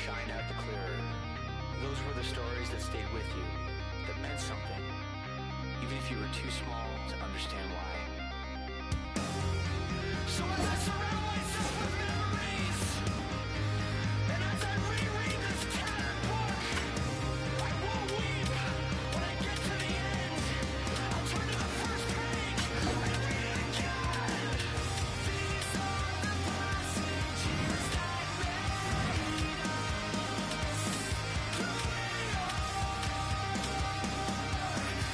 shine out the clearer. Those were the stories that stayed with you, that meant something, even if you were too small to understand why. So as I surround myself with memories, and as I reread this tattered book, I won't weep when I get to the end. I'll turn to the first page and read it again. These are the passages that made us who we are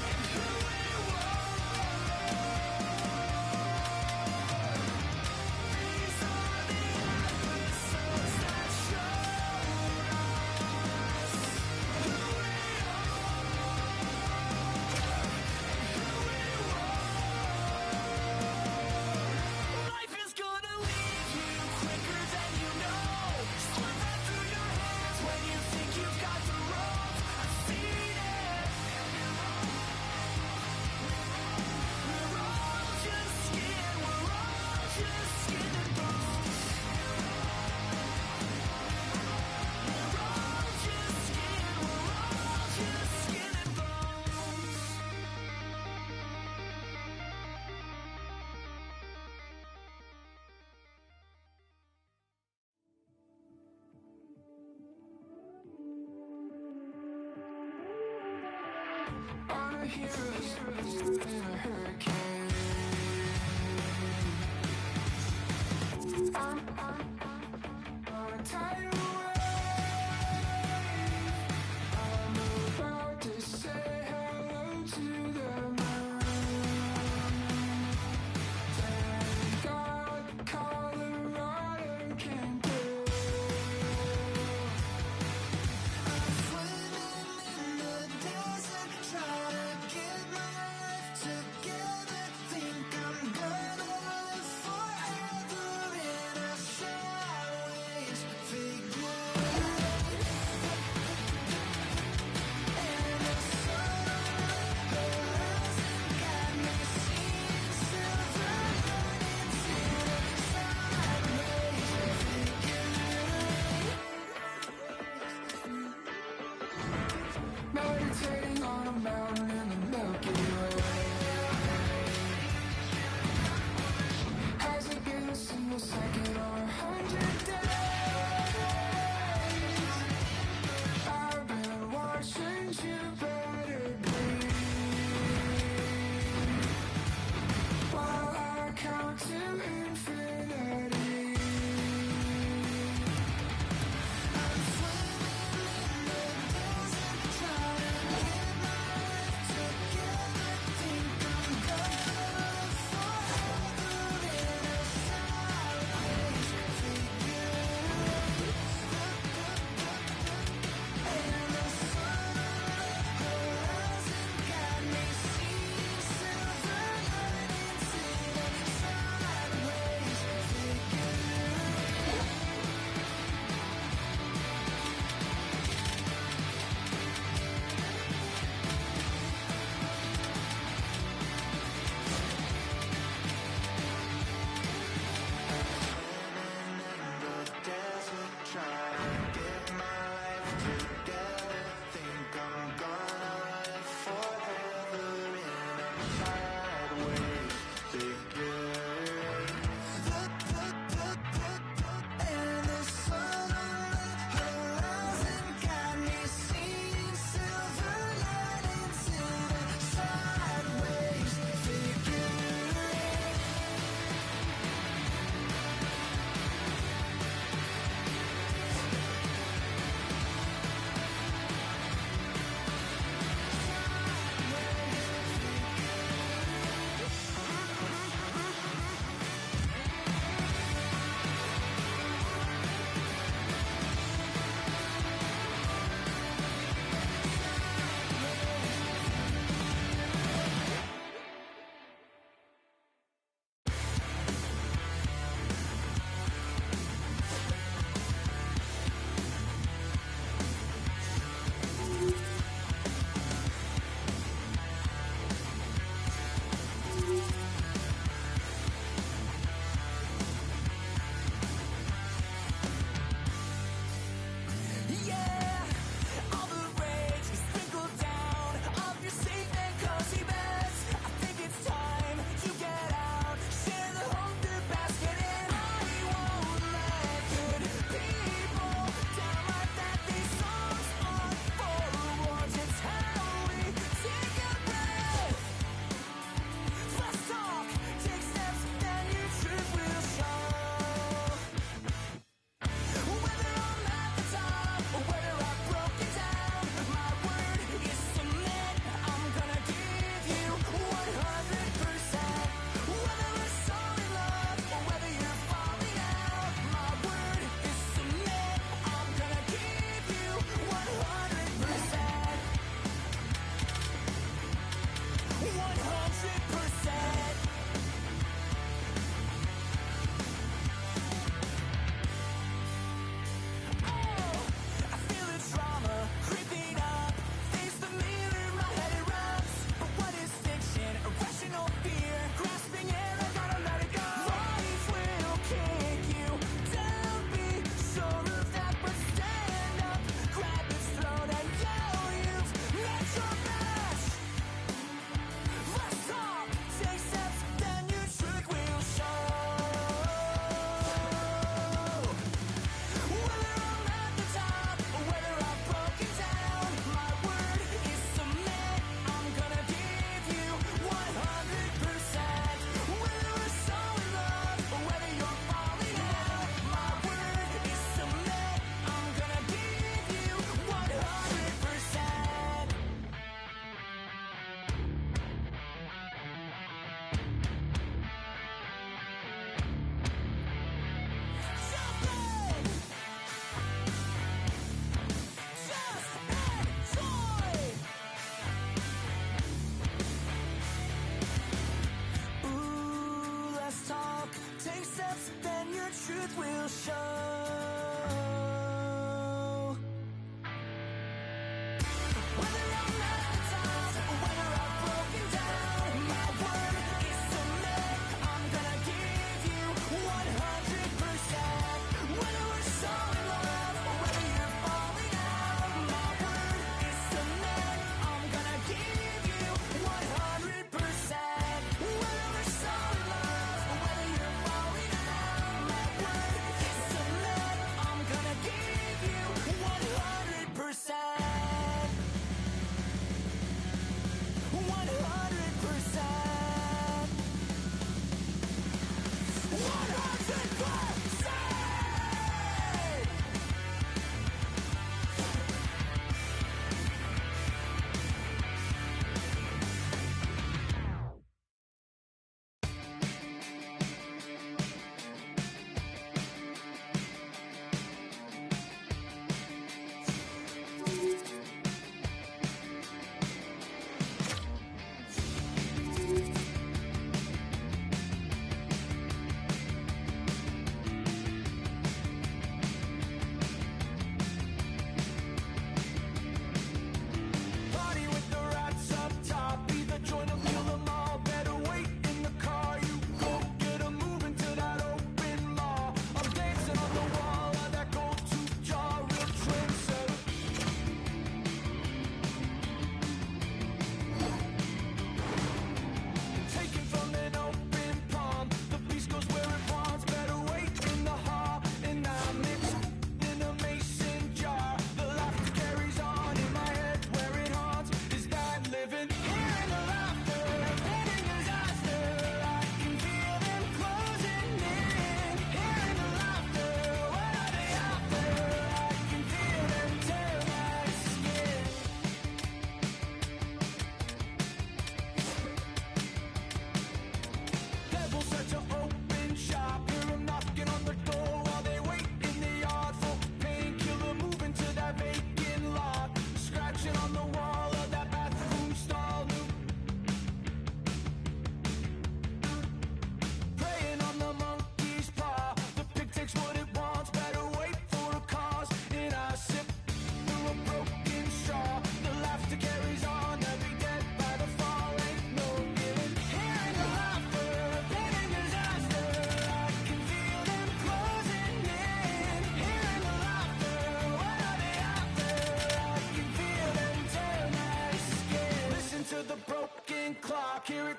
and who we were. These are the episodes that showed us who we are and who we were. Life is gonna leave you quicker than you know. Slip right through your hands when you think you've got the rope. I've seen it. We're all just skin. We're all just skin and bones. We're all just skin. We're all just skin and bones. Our heroes in a hurricane. I'm on a tidal wave. I'm about to say hello to the moon. Thank God Colorado came through. I'm swimming in the desert, trying to get my life together. Think I'm gonna live forever in a sand.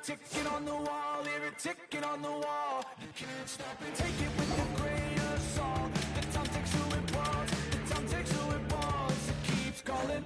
ticking on the wall, hear it ticking on the wall. You can't stop it, take it with a grain of salt. The time takes who it wants, the time takes who it wants. It keeps calling.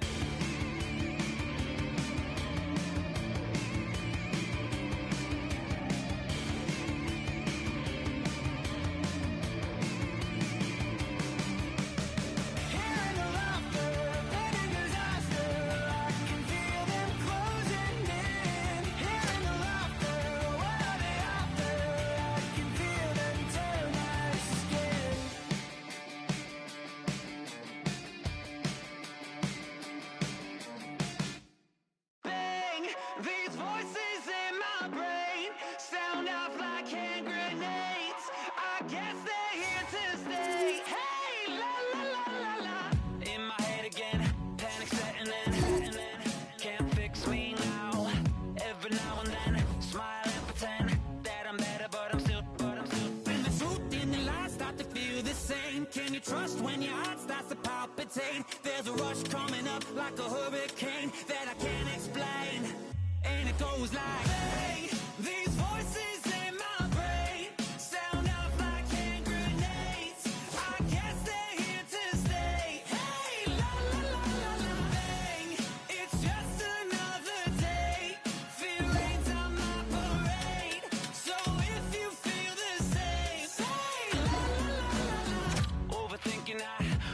These voices in my brain sound off like hand grenades. I guess they're here to stay. Hey, la la la la la. In my head again, panic setting in. Can't fix me now. Every now and then, smile and pretend that I'm better, but I'm still. When the truth and the lies start to feel the same, can you trust when your heart starts to palpitate? There's a rush coming up like a hurricane that I can't explain. And it goes like, hey, these voices in my brain sound off like hand grenades. I guess they're here to stay. Hey, la la la la la. Bang, it's just another day. Fear rains on my parade. So if you feel the same, say la la la la la. Overthinking, I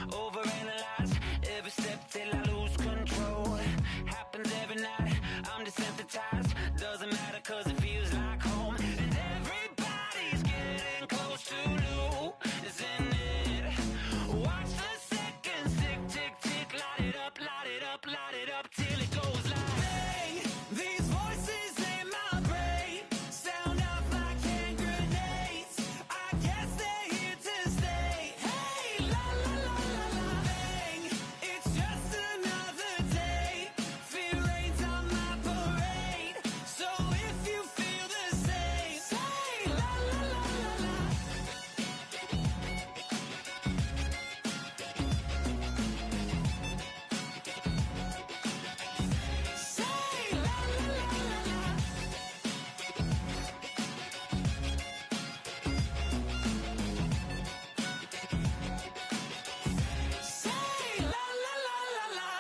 overanalyze every step till I lose control. Happens every night, I'm desensitized. Doesn't matter cause it feels like home. And everybody's getting close to losing it. Watch the seconds tick, tick, tick. Light it up, light it up, light it up till it goes like, bang, these voices in my brain sound off like hand grenades. I guess they're here to stay. Hey, la la la la la. Bang, it's just another day. Fear rains on my parade. So if you feel the same, say la la la la la. Say la la la la la. Say la la la la la.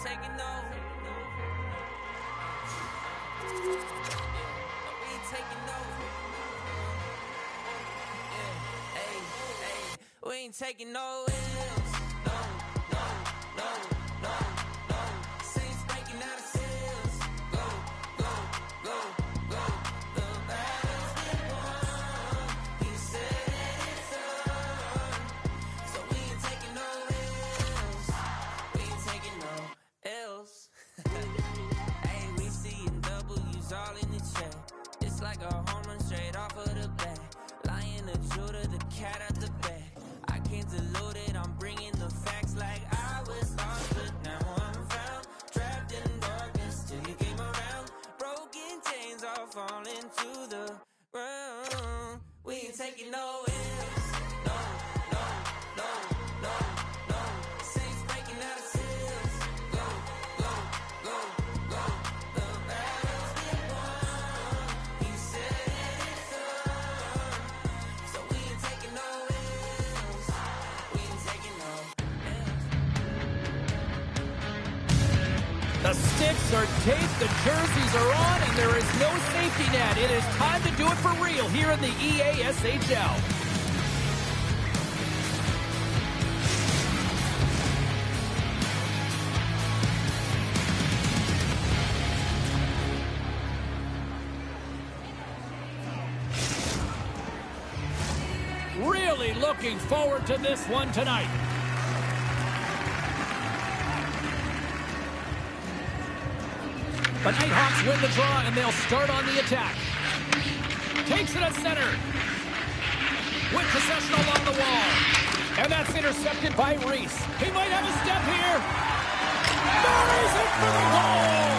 Taking no. We ain't taking no. Hey, we ain't taking no L's. No, no, no, no, no. Saints breaking out of cells. Go, go, go, go. The battle's been won. He said it's done. So we ain't taking no L's. We ain't taking no L's. Hey, we seeing W's all in the chat. It's like a home run straight off of the bat. Lion, the Judah, the cat at the back. I can't dilute it, I'm bringing the facts like I was lost, but now I'm found. Trapped in darkness till you came around. Broken chains all falling to the ground. We ain't taking no L's. No, no, no, no, no. Saints breaking out of cells. Go, go, go, go. The battle's been won. He said it's done. So we ain't taking no L's. We ain't taking no L's. The sticks are taped, the jerseys are on, and there is no safety net. It is time to do it for real here in the EASHL. Really looking forward to this one tonight. The Nighthawks win the draw, and they'll start on the attack. Takes it at center. With possession along the wall. And that's intercepted by Reese. He might have a step here. Buries it for the goal!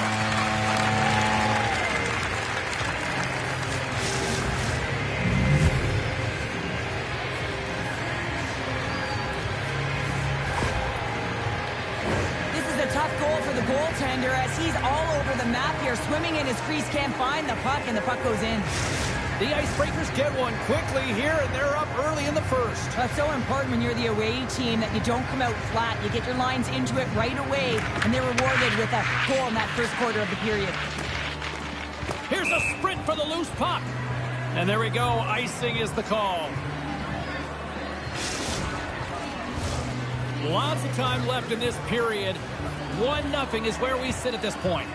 tough goal for the goaltender as he's all over the map here, swimming in his crease, can't find the puck, and the puck goes in. The Icebreakers get one quickly here, and they're up early in the first. That's so important when you're the away team that you don't come out flat. You get your lines into it right away, and they're rewarded with a goal in that first quarter of the period. Here's a sprint for the loose puck. And there we go. Icing is the call. Lots of time left in this period. 1-0 is where we sit at this point.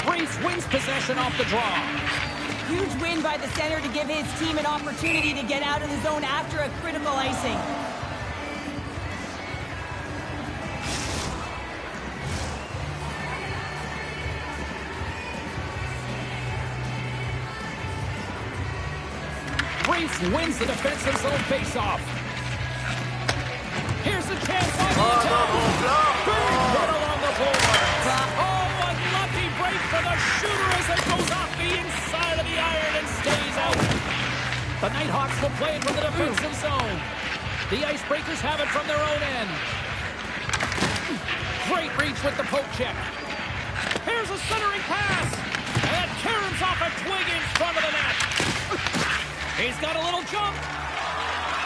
Reese wins possession off the draw. Huge win by the center to give his team an opportunity to get out of the zone after a critical icing. Reese wins the defensive zone faceoff. Here's a chance on the attack. Big hit along the boards. Oh, unlucky break for the shooter as it goes off the inside of the iron and stays out. The Nighthawks will play it from the defensive zone. The Icebreakers have it from their own end. Great reach with the poke check. Here's a centering pass. And that caroms off a twig in front of the net. He's got a little jump.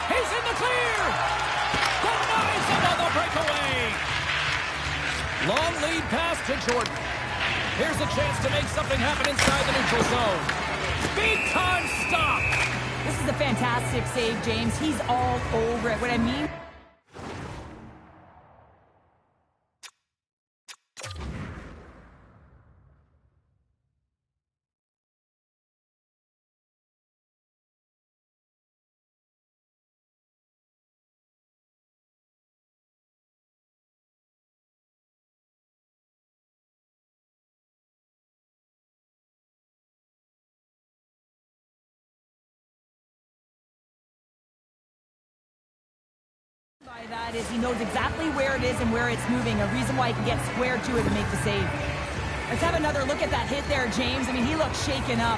He's in the clear. Denies him on the breakaway. Long lead pass to Jordan. Here's a chance to make something happen inside the neutral zone. Big time stop. This is a fantastic save, James. He's all over it. What I mean... by that is he knows exactly where it is and where it's moving, a reason why he can get square to it and make the save. Let's have another look at that hit there, James. I mean, he looks shaken up.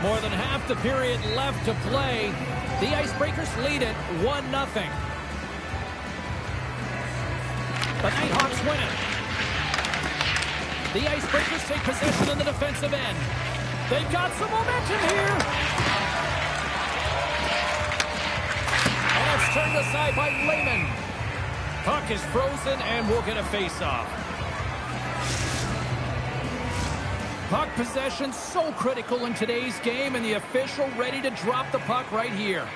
More than half the period left to play. The Icebreakers lead it 1-0. The Nighthawks win it. The Icebreakers take possession in the defensive end. They've got some momentum here. And it's turned aside by Lehman. Puck is frozen and we'll get a face-off. Puck possession so critical in today's game, and the official ready to drop the puck right here.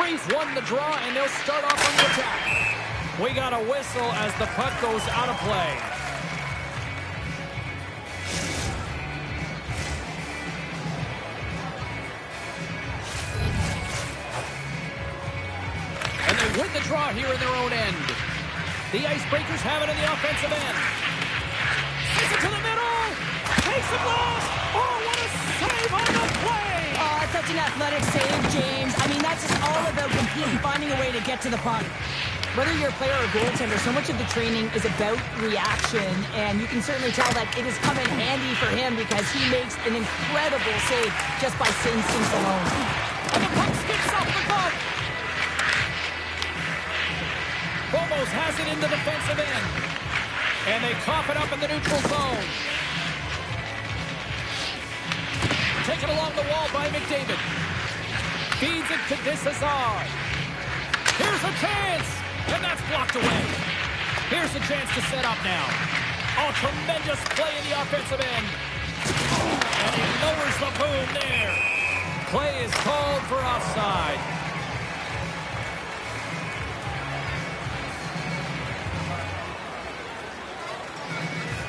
Reese won the draw, and they'll start off on the attack. We got a whistle as the puck goes out of play. And they win the draw here in their own end. The Icebreakers have it in the offensive end. Takes it to the middle. Takes it last. Oh, what a save on the play. Oh, such an athletic save, James. I mean, that's just all about competing, finding a way to get to the puck. Whether you're a player or a goaltender, so much of the training is about reaction, and you can certainly tell that it has come in handy for him because he makes an incredible save just by instincts alone. And the puck skips off the glove. Almost has it in the defensive end. And they cough it up in the neutral zone. Taken along the wall by McDavid. Feeds it to Desazar. Here's a chance. And that's blocked away. Here's a chance to set up now. Oh, tremendous play in the offensive end. And he lowers the boom there. Play is called for offside.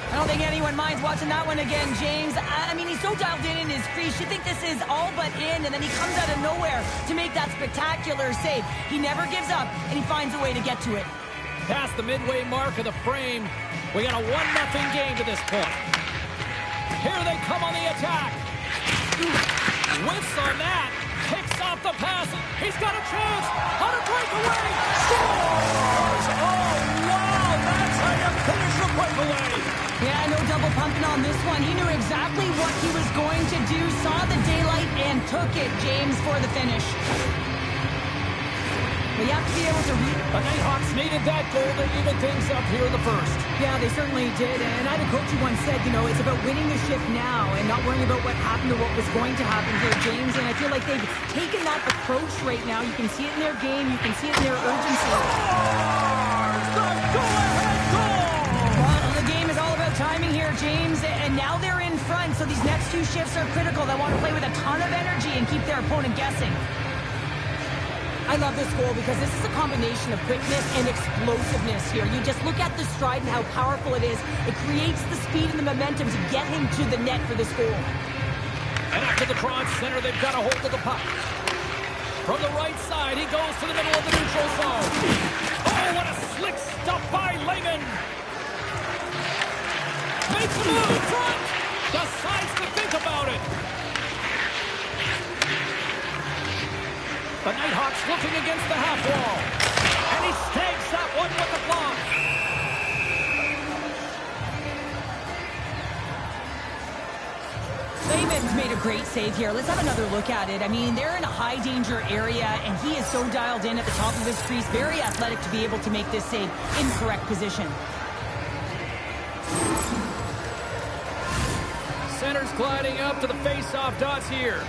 I don't think anyone minds watching that one again, James. I mean, he's so dialed in his crease. You think this is all but in, and then he comes out of nowhere to make that spectacular save. He never gives up, and he finds a way to get to it. Past the midway mark of the frame, we got a 1-0 game to this point. Here they come on the attack. Whiffs on that. Picks off the pass. He's got a chance. On a breakaway. Scores! Oh, wow. That's how you finish the breakaway. Yeah, no double pumping on this one. He knew exactly what he was going to do, saw the daylight, and took it, James, for the finish. But you have to be able to read. The Nighthawks needed that goal to even things up here in the first. Yeah, they certainly did. And I had a coach who once said, you know, it's about winning the shift now and not worrying about what happened or what was going to happen here, James. And I feel like they've taken that approach right now. You can see it in their game. You can see it in their urgency. The go-ahead goal! Well, the game is all about timing here, James. And now they're in front, so these next two shifts are critical. They want to play with a ton of energy and keep their opponent guessing. I love this goal because this is a combination of quickness and explosiveness here. You just look at the stride and how powerful it is. It creates the speed and the momentum to get him to the net for this goal. And after the draw at center, they've got a hold of the puck. From the right side, he goes to the middle of the neutral zone. Oh, what a slick stop by Lehman. Makes a move in front. Decides to think about it. The Nighthawks looking against the half wall. And he snags that one with the block. Lehman's made a great save here. Let's have another look at it. I mean, they're in a high danger area, and he is so dialed in at the top of his crease. Very athletic to be able to make this save in correct position. Center's gliding up to the face-off dots here.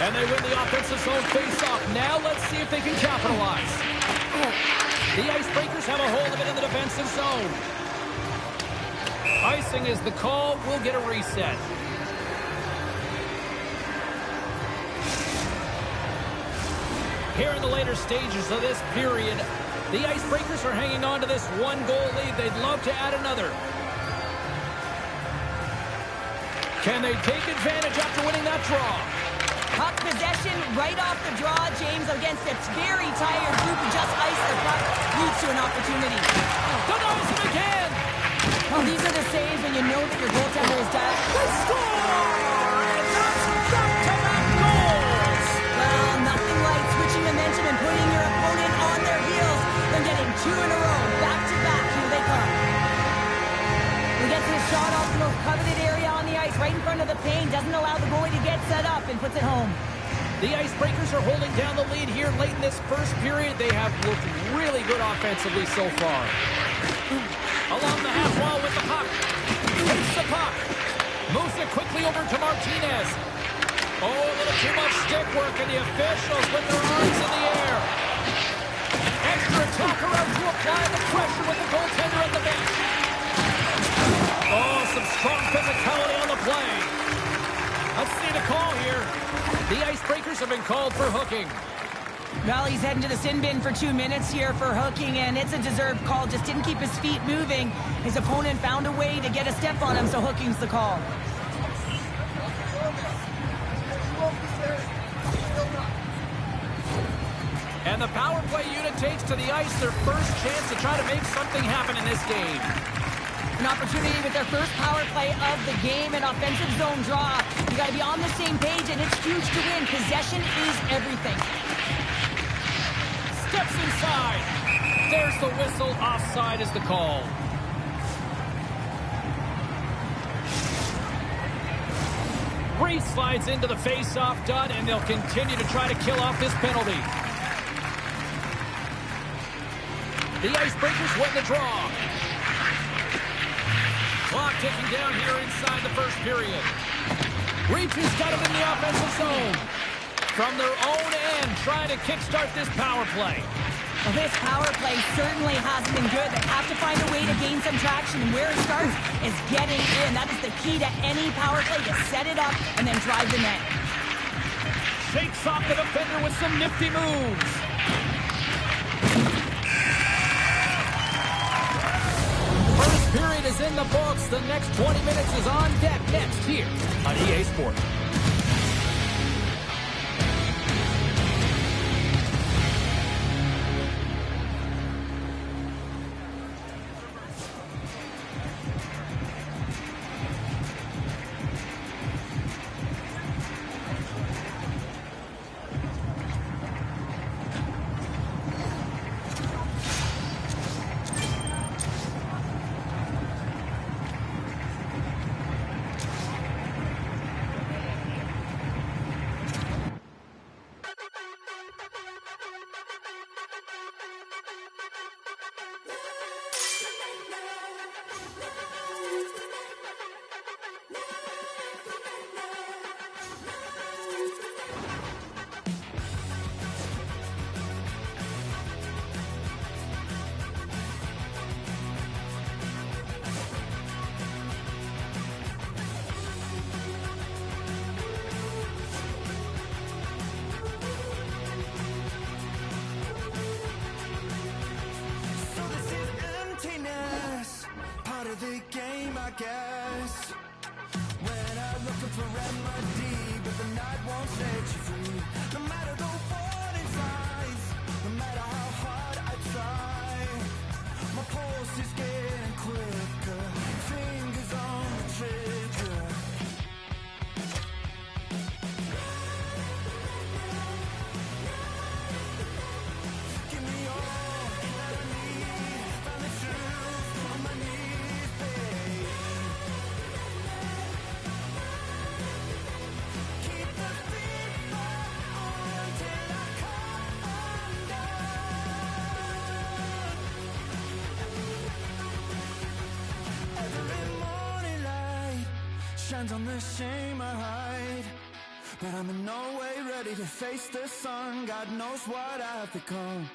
And they win the offensive zone face-off. Now let's see if they can capitalize. The Icebreakers have a hold of it in the defensive zone. Icing is the call. We'll get a reset. Here in the later stages of this period, the Icebreakers are hanging on to this one-goal lead. They'd love to add another. Can they take advantage after winning that draw? Puck possession right off the draw, James, against a very tired group who just iced the puck. Leads to an opportunity. Denies it again! Well, these are the saves when you know that your goaltender is dialed. They score! And that's back-to-back goals! Well, nothing like switching momentum and putting your opponent on their heels than getting two in a row. Back-to-back, here they come. He gets his shot off the most coveted area on the ice, right in front of the pane, doesn't allow the goalie to get set up, and puts it home. The Icebreakers are holding down the lead here late in this first period. They have looked really good offensively so far. Along the half wall with the puck. Takes the puck. Moves it quickly over to Martinez. Oh, a little too much stick work, and the officials with their arms in the air. Extra attacker out to apply the pressure with the goaltender at the bench. Oh, some strong physicality on the play. Let's see the call here. The Icebreakers have been called for hooking. Well, he's heading to the sin bin for 2 minutes here for hooking, and it's a deserved call. Just didn't keep his feet moving. His opponent found a way to get a step on him, so hooking's the call. And the power play unit takes to the ice their first chance to try to make something happen in this game. An opportunity with their first power play of the game, an offensive zone draw. You got to be on the same page, and it's huge to win. Possession is everything. Steps inside. There's the whistle. Offside is the call. Reese slides into the face-off dot, and they'll continue to try to kill off this penalty. The Icebreakers win the draw. Clock ticking down here inside the first period. Reese's got him in the offensive zone. From their own end, trying to kickstart this power play. Well, this power play certainly hasn't been good. They have to find a way to gain some traction, and where it starts is getting in. That is the key to any power play, to set it up and then drive the net. Shakes off the defender with some nifty moves. First period is in the books. The next 20 minutes is on deck next here on EA Sports. the game, I guess. When I'm looking for remedy, but the night won't set you free. No matter the warning signs, no matter how hard I try, my pulse is getting quicker, fingers on the trigger. Give me all that I need, find the truth on my knees, babe. Keep the fever on till I come undone. Every morning light shines on the shame I hide, but I'm in no way ready to face the sun. God knows what I've become.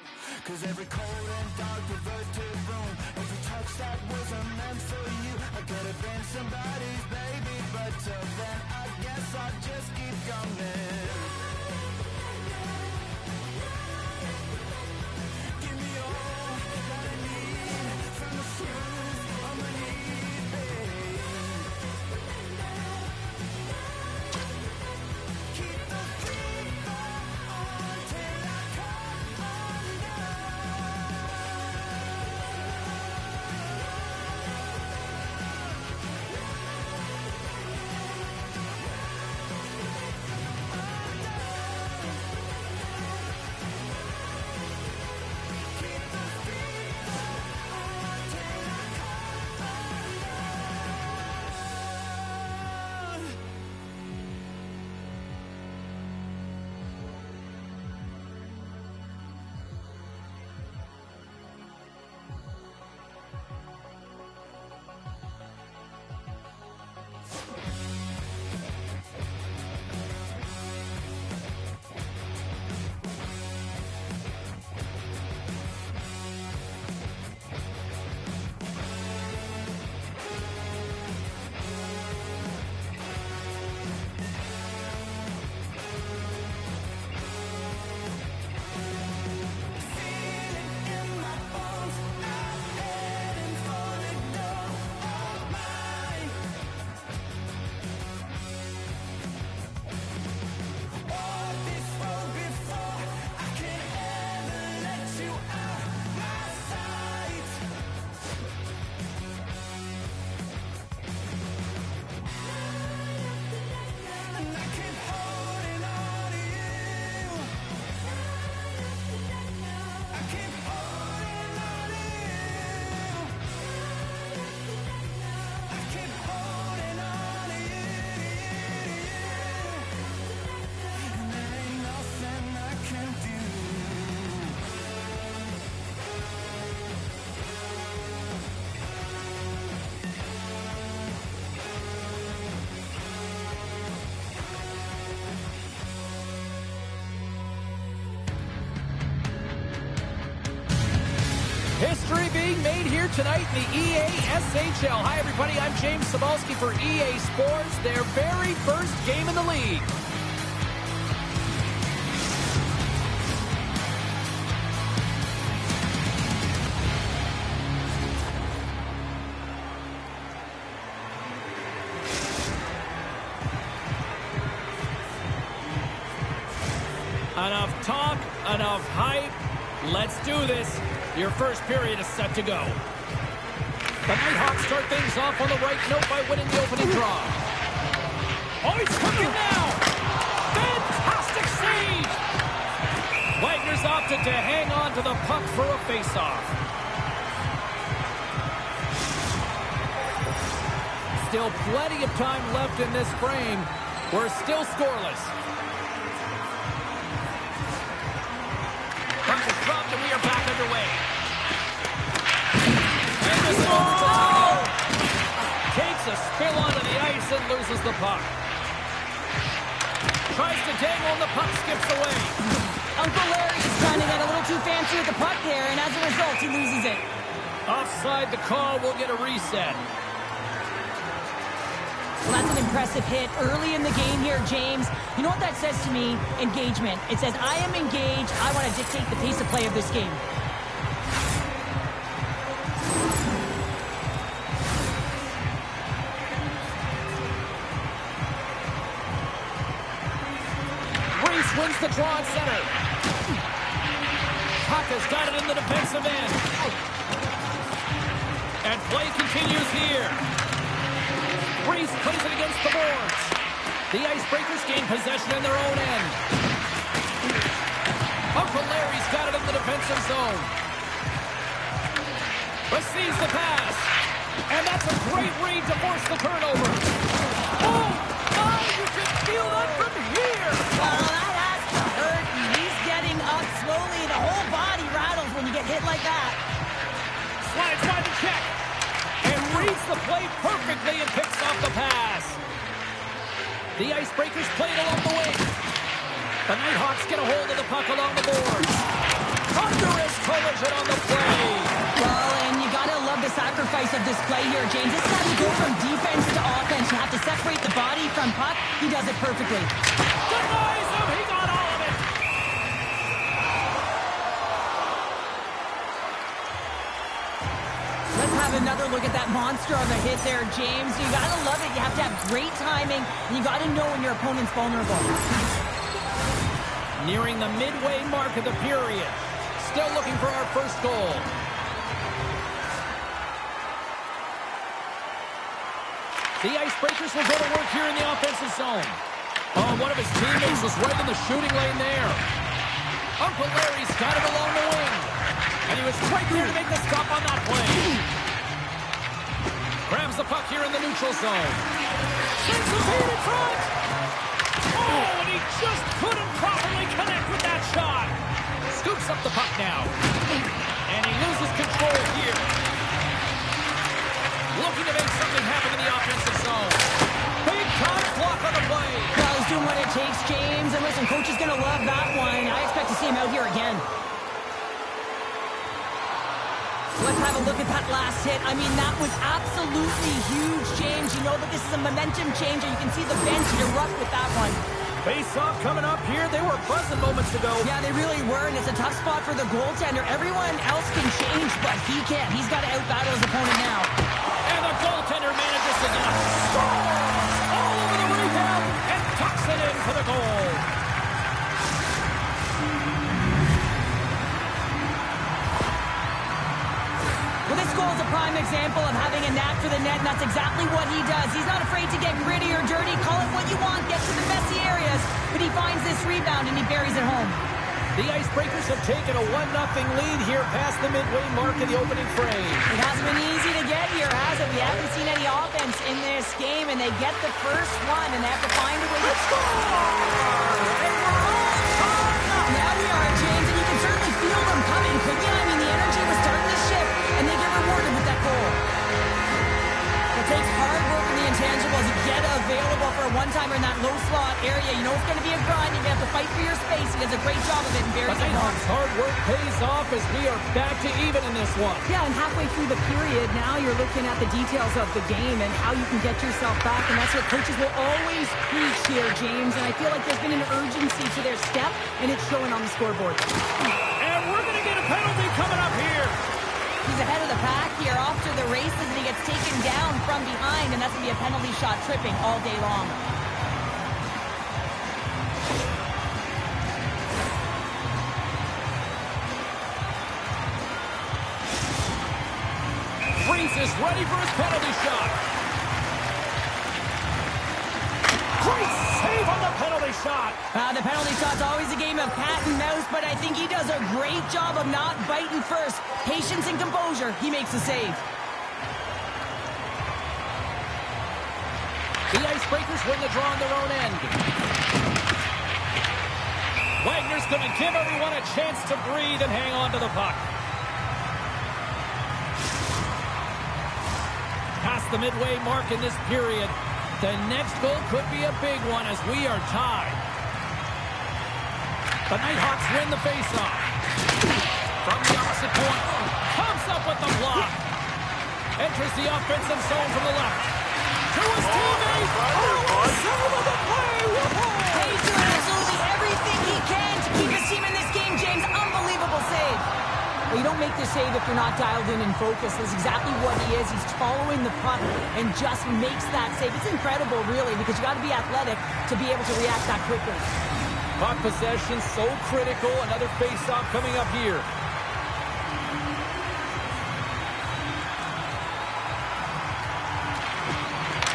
Cause every cold and dark perverted room, every touch that wasn't meant for you, I could have been somebody's baby, but till then I guess I'll just keep coming. Give me all that I need from the truth on my knees, babe. Keep the fever on till I come undone. History being made here tonight in the EA SHL. Hi, everybody. I'm James Cebulski for EA Sports, their very first game in the league. Enough talk, enough hype. Let's do this. Your first period is set to go. The Nighthawks start things off on the right note by winning the opening draw. Oh, he's cooking now! Fantastic save! Wagner's opted to hang on to the puck for a faceoff. Still plenty of time left in this frame. We're still scoreless. Puck is dropped and we are back underway. And this takes a spill onto the ice and loses the puck. Tries to dangle and the puck skips away. Uncle Larry is trying to get a little too fancy with the puck there, and as a result, he loses it. Offside the call, we'll get a reset. Well, that's an impressive hit early in the game here, James. You know what that says to me? Engagement. It says, I am engaged. I want to dictate the pace of play of this game. wins the draw at center. Puck has got it in the defensive end. And play continues here. Reese plays it against the boards. The Icebreakers gain possession in their own end. Uncle Larry's got it in the defensive zone. Receives the pass. And that's a great read to force the turnover. Oh, you can feel that from here. Well, that has to hurt. He's getting up slowly. The whole body rattles when you get hit like that. Slides by the check. And reads the play perfectly and picks off the pass. The Icebreakers play it along the wing. The Nighthawks get a hold of the puck along the boards. Thunderous collision on the play. Well, and you gotta love the sacrifice of this play here, James. This is how you go from defense to offense. You have to separate the body from puck. He does it perfectly. Denies him. He got all of it. Let's have another look at that monster on the hit there, James. You gotta love it. You have to have great timing, and you gotta know when your opponent's vulnerable. Nearing the midway mark of the period. Still looking for our first goal. The Icebreakers will go to work here in the offensive zone. Oh, one of his teammates is right in the shooting lane there. Uncle Larry's got it along the wing. And he was right there to make the stop on that play. Grabs the puck here in the neutral zone. Sends the feed in front. Oh, and he just couldn't properly connect with that shot. Scoops up the puck now. And he loses control here. Looking to make something happen in the offensive zone. Big time block on the play. Well, he's doing what it takes, James. And listen, coach is going to love that one. I expect to see him out here again. Let's have a look at that last hit. I mean, that was absolutely huge, James. You know that this is a momentum changer. You can see the bench erupt with that one. Face-off coming up here. They were buzzing moments ago. Yeah, they really were, and it's a tough spot for the goaltender. Everyone else can change, but he can't. He's got to out-battle his opponent now. And the goaltender manages to get a score all over the rebound and tucks it in for the goal. Well, this goal is a prime example of having a knack for the net, and that's exactly what he does. He's not afraid to get gritty or dirty. Call it what you want. Get to the messy areas. But he finds this rebound, and he buries it home. The Icebreakers have taken a 1-0 lead here past the midway mark of the opening frame. It hasn't been easy to get here, has it? We haven't seen any offense in this game, and they get the first one, and they have to find a way to score. Now we are, James, and you can certainly feel them coming, couldn't you? I mean, the energy was starting to shift, and they get rewarded with that goal. It takes hard work in the intangibles to get available for a one-timer in that low slot area. You know it's going to be a grind. You're going to have to fight for your space. He does a great job of it and buries it home. Hard work pays off as we are back to even in this one. Yeah, and halfway through the period, now you're looking at the details of the game and how you can get yourself back, and that's what coaches will always preach here, James, and I feel like there's been an urgency to their step, and it's showing on the scoreboard. And we're going to get a penalty coming up here. He's ahead of the pack here, off to the races, and he gets taken down from behind, and that's going to be a penalty shot, tripping all day long. Freeze is ready for his penalty shot. Great save on the penalty shot. The penalty shot's always a game of cat and mouse, but I think he does a great job of not biting first. Patience and composure, he makes the save. The Icebreakers win the draw on their own end. Wagner's going to give everyone a chance to breathe and hang on to the puck. Past the midway mark in this period. The next goal could be a big one as we are tied. The Nighthawks win the faceoff. From the opposite point. Comes up with the block. Enters the offensive zone from the left. To his teammate. Oh, save of the play. He's doing absolutely everything he can to keep his team in this game, James. Unbelievable save. Well, you don't make the save if you're not dialed in and focused. That's exactly what he is. He's following the puck and just makes that save. It's incredible, really, because you got to be athletic to be able to react that quickly. Puck possession so critical. Another face-off coming up here.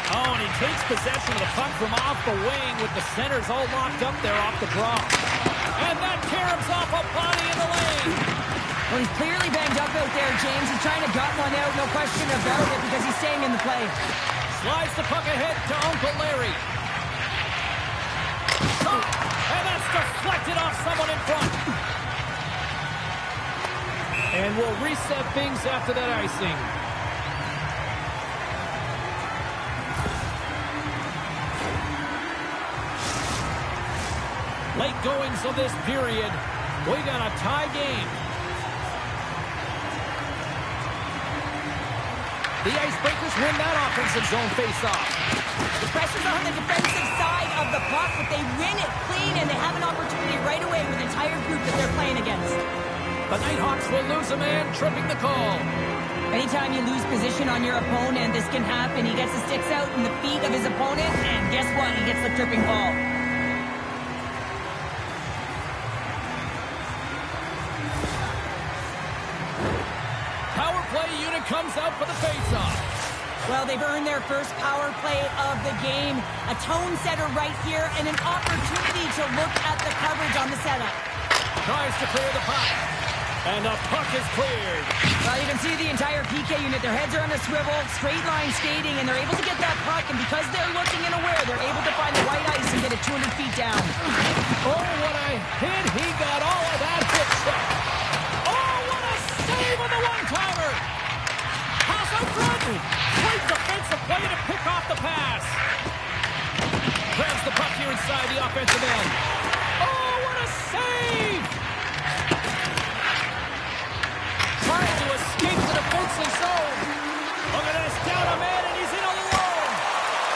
Oh, and he takes possession of the puck from off the wing with the centers all locked up there off the draw. And that caroms off a body in the lane. Well, he's clearly banged up out there, James. He's trying to gut one out, no question about it, because he's staying in the play. Slides the puck ahead to Uncle Larry. And that's deflected off someone in front. And we'll reset things after that icing. Late goings of this period. We got a tie game. The Icebreakers win that offensive zone face-off. The pressure's on the defensive side of the puck, but they win it clean, and they have an opportunity right away with the entire group that they're playing against. The Nighthawks will lose a man, tripping the call. Anytime you lose position on your opponent, this can happen. He gets the sticks out in the feet of his opponent, and guess what? He gets the tripping call. Power play unit comes out for the face-off. Well, they've earned their first power play of the game. A tone setter right here, and an opportunity to look at the coverage on the setup. Tries to clear the puck. And the puck is cleared. Well, you can see the entire PK unit. Their heads are on a swivel, straight line skating, and they're able to get that puck. And because they're looking and aware, they're able to find the white ice and get it 200 feet down. Oh, what a hit. He got all of that hit check. Oh, what a save on the one-timer. Pass out front. Great defensive play to pick off the pass. Grabs the puck here inside the offensive end. Oh, what a save. Trying to escape the defensive zone. Look at this, down a man, and he's in alone.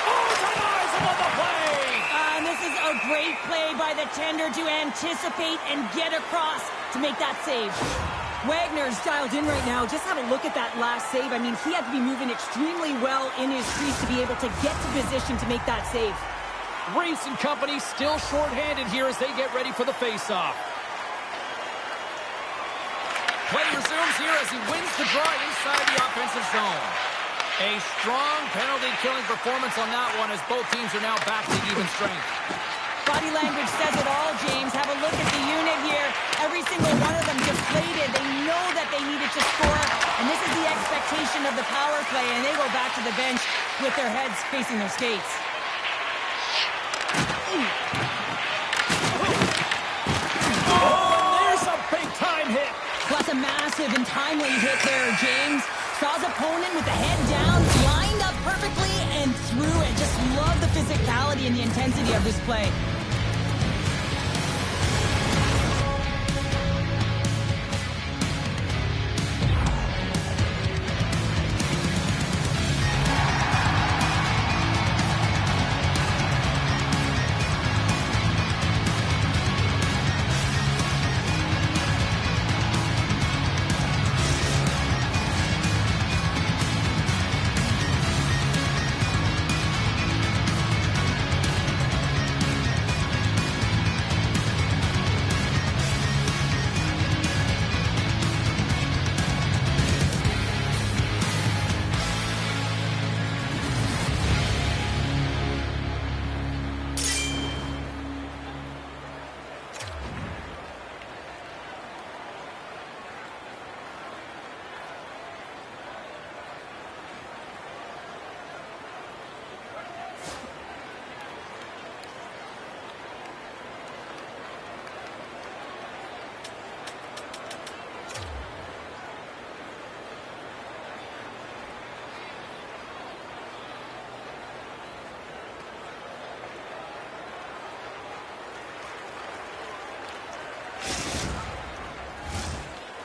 Oh, denies him on the play. And this is a great play by the tender to anticipate and get across to make that save. Wagner's dialed in right now. Just have a look at that last save. I mean, he had to be moving extremely well in his crease to be able to get to position to make that save. Reese and company still shorthanded here as they get ready for the face-off. Play resumes here as he wins the draw inside the offensive zone. A strong penalty-killing performance on that one as both teams are now back to even strength. Body language says it all, James. Have a look at the unit here. Every single one of them deflated. They know that they needed to score, and this is the expectation of the power play, and they go back to the bench with their heads facing their skates. Oh, there's a big-time hit. Plus a massive and timely hit there, James. Saw his opponent with the head down, lined up perfectly, and threw it. Just love the physicality and the intensity of this play.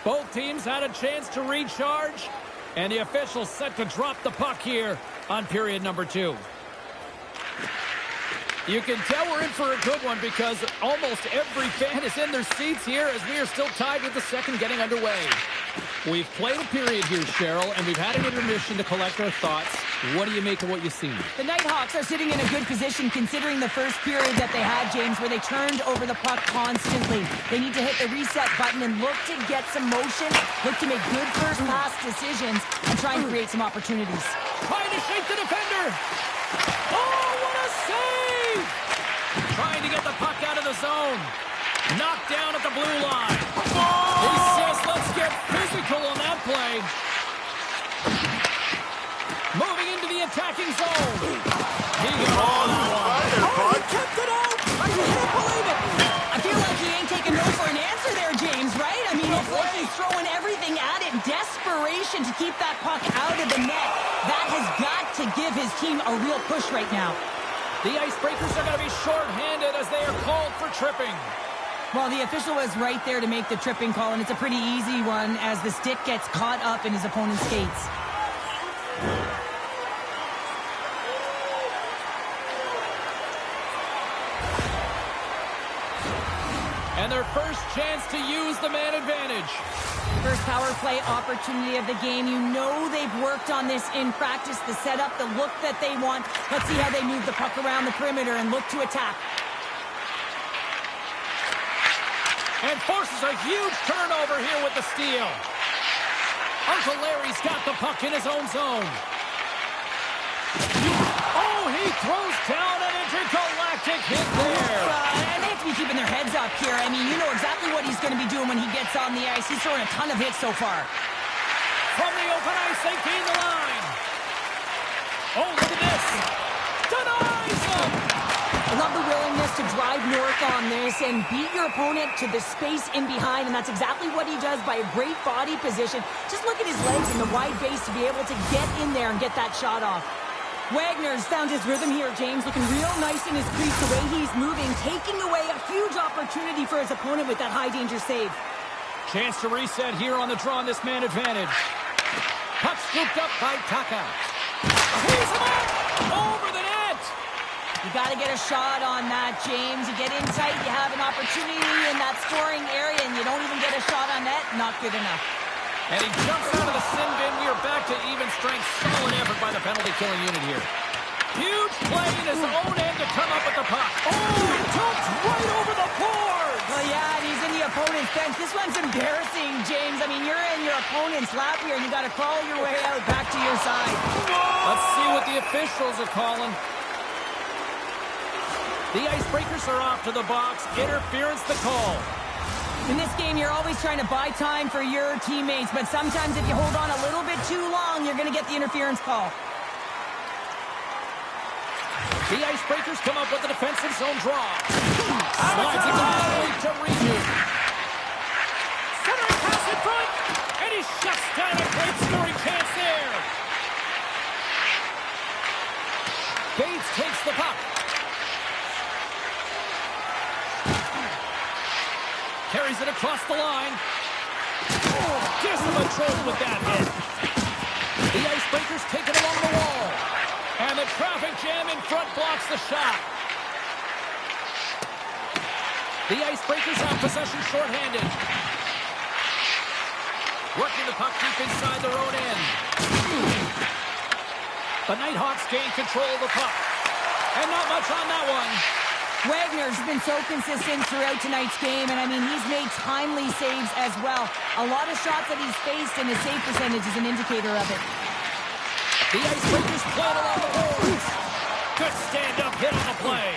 Both teams had a chance to recharge, and the officials set to drop the puck here on period number 2. You can tell we're in for a good one because almost every fan is in their seats here as we are still tied with the second getting underway. We've played a period here, Cheryl, and we've had an intermission to collect our thoughts. What do you make of what you've seen? The Nighthawks are sitting in a good position considering the first period that they had, James, where they turned over the puck constantly. They need to hit the reset button and look to get some motion, look to make good first pass decisions, and try and create some opportunities. Trying to shake the defender. Oh, what a save! Trying to get the puck out of the zone. Knocked down at the blue line. He says, let's get physical on that play. Moving into the attacking zone. He got on one. He kept it out. I can't believe it. I feel like he ain't taking no for an answer there, James, right? I mean, it's like he's throwing everything at it. Desperation to keep that puck out of the net. That has got to give his team a real push right now. The Icebreakers are going to be short-handed as they are called for tripping. Well, the official was right there to make the tripping call, and it's a pretty easy one as the stick gets caught up in his opponent's skates. And their first chance to use the man advantage. First power play opportunity of the game. You know they've worked on this in practice, the setup, the look that they want. Let's see how they move the puck around the perimeter and look to attack. And forces a huge turnover here with the steal. Uncle Larry's got the puck in his own zone. Oh, he throws down an intergalactic hit there. And they have to be keeping their heads up here. I mean, you know exactly what he's going to be doing when he gets on the ice. He's throwing a ton of hits so far. From the open ice, they gain the line. Oh, look at this. Denies him. I love the willingness to drive north on this and beat your opponent to the space in behind, and that's exactly what he does by a great body position. Just look at his legs and the wide base to be able to get in there and get that shot off. Wagner's found his rhythm here, James, looking real nice in his crease, the way he's moving, taking away a huge opportunity for his opponent with that high-danger save. Chance to reset here on the draw on this man advantage. Puck scooped up by Taka. He's him up! Over the net! You got to get a shot on that, James. You get in tight, you have an opportunity in that scoring area, and you don't even get a shot on net. Not good enough. And he jumps out of the sin bin. We are back to even strength. Solid effort by the penalty-killing unit here. Huge play in his own end to come up with the puck. Oh, he jumps right over the boards! Well, yeah, and he's in the opponent's bench. This one's embarrassing, James. I mean, you're in your opponent's lap here, and you got to crawl your way out back to your side. Let's see what the officials are calling. The Icebreakers are off to the box. Interference the call. In this game, you're always trying to buy time for your teammates, but sometimes if you hold on a little bit too long, you're going to get the interference call. The Icebreakers come up with the defensive zone draw. Slides it all the way to Ryu. Centering pass in front, and he shuts down a great scoring chance there. Bates takes the puck. Carries it across the line. Oh, disamontrolled with that hit. The Icebreakers take it along the wall. And the traffic jam in front blocks the shot. The Icebreakers have possession shorthanded. Working the puck deep inside their own end. The Nighthawks gain control of the puck. And not much on that one. Wagner's been so consistent throughout tonight's game, and I mean, he's made timely saves as well. A lot of shots that he's faced, and his save percentage is an indicator of it. The Icebreakers play it along the boards. Good stand-up hit on the play.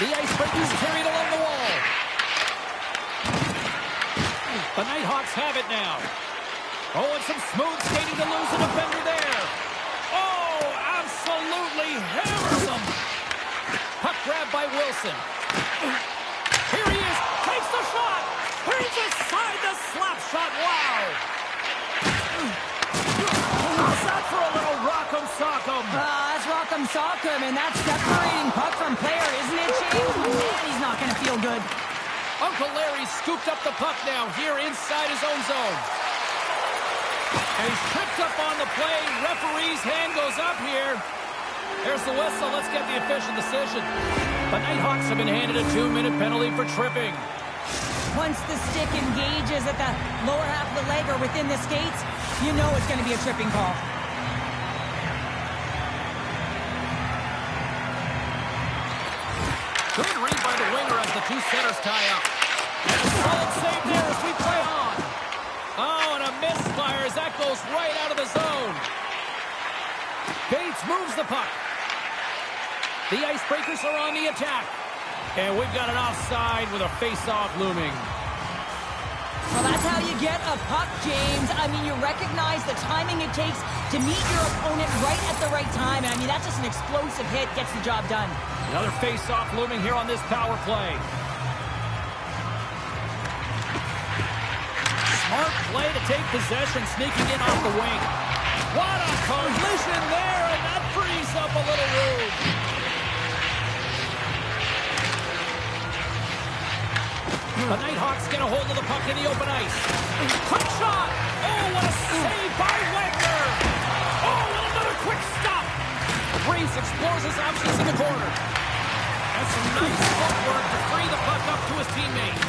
The Icebreakers carry it along the wall. The Nighthawks have it now. Oh, and some smooth skating to lose a defender there. Oh, absolutely hammers him. Puck grab by Wilson. Here he is. Takes the shot. He's aside the slap shot. Wow. How's that for a little rock'em sock'em? That's rock'em sock'em, and that's separating puck from player, isn't it, James? Man, he's not going to feel good. Uncle Larry scooped up the puck now here inside his own zone. And he's tripped up on the play. Referee's hand goes up here. There's the whistle. Let's get the official decision. The Nighthawks have been handed a 2-minute penalty for tripping. Once the stick engages at the lower half of the leg or within the skates, you know it's going to be a tripping call. two centers tie up. And a solid save there as we play on. Oh, and a misfire as that goes right out of the zone. Bates moves the puck. The Icebreakers are on the attack. And we've got an offside with a face-off looming. Well, that's how you get a puck, James. I mean, you recognize the timing it takes to meet your opponent right at the right time. And I mean, that's just an explosive hit, gets the job done. Another face-off looming here on this power play. Smart play to take possession, sneaking in off the wing. What a collision there, and that frees up a little room. The Nighthawks get a hold of the puck in the open ice. Quick shot! Oh, what a save by Wagner! Oh, and another quick stop! Reese explores his options in the corner. That's some nice footwork to free the puck up to his teammate.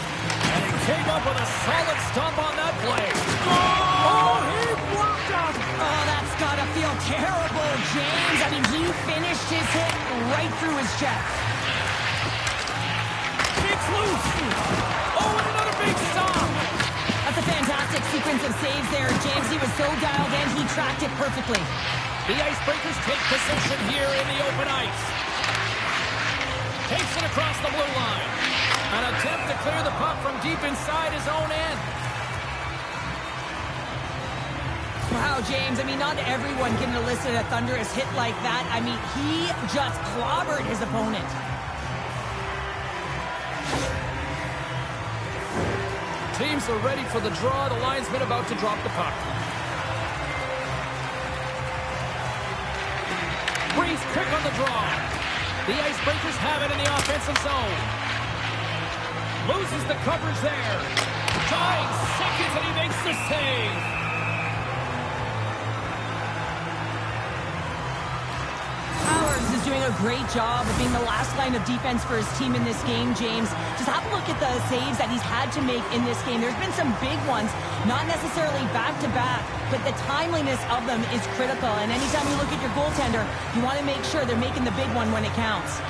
And he came up with a solid stump on that play. Oh, he blocked up! Oh, that's gotta feel terrible, James. I mean, he finished his hit right through his chest. It's loose! Oh, and another big stop! That's a fantastic sequence of saves there, James. He was so dialed in, he tracked it perfectly. The Icebreakers take possession here in the open ice. Takes it across the blue line. An attempt to clear the puck from deep inside his own end. Wow, James, I mean, not everyone can elicit a thunderous hit like that. I mean, he just clobbered his opponent. Teams are ready for the draw. The linesman about to drop the puck. Breeze quick on the draw. The Icebreakers have it in the offensive zone. Loses the coverage there. Tying seconds, and he makes the save. Is doing a great job of being the last line of defense for his team in this game, James. Just have a look at the saves that he's had to make in this game. There's been some big ones, not necessarily back-to-back, but the timeliness of them is critical. And anytime you look at your goaltender, you want to make sure they're making the big one when it counts.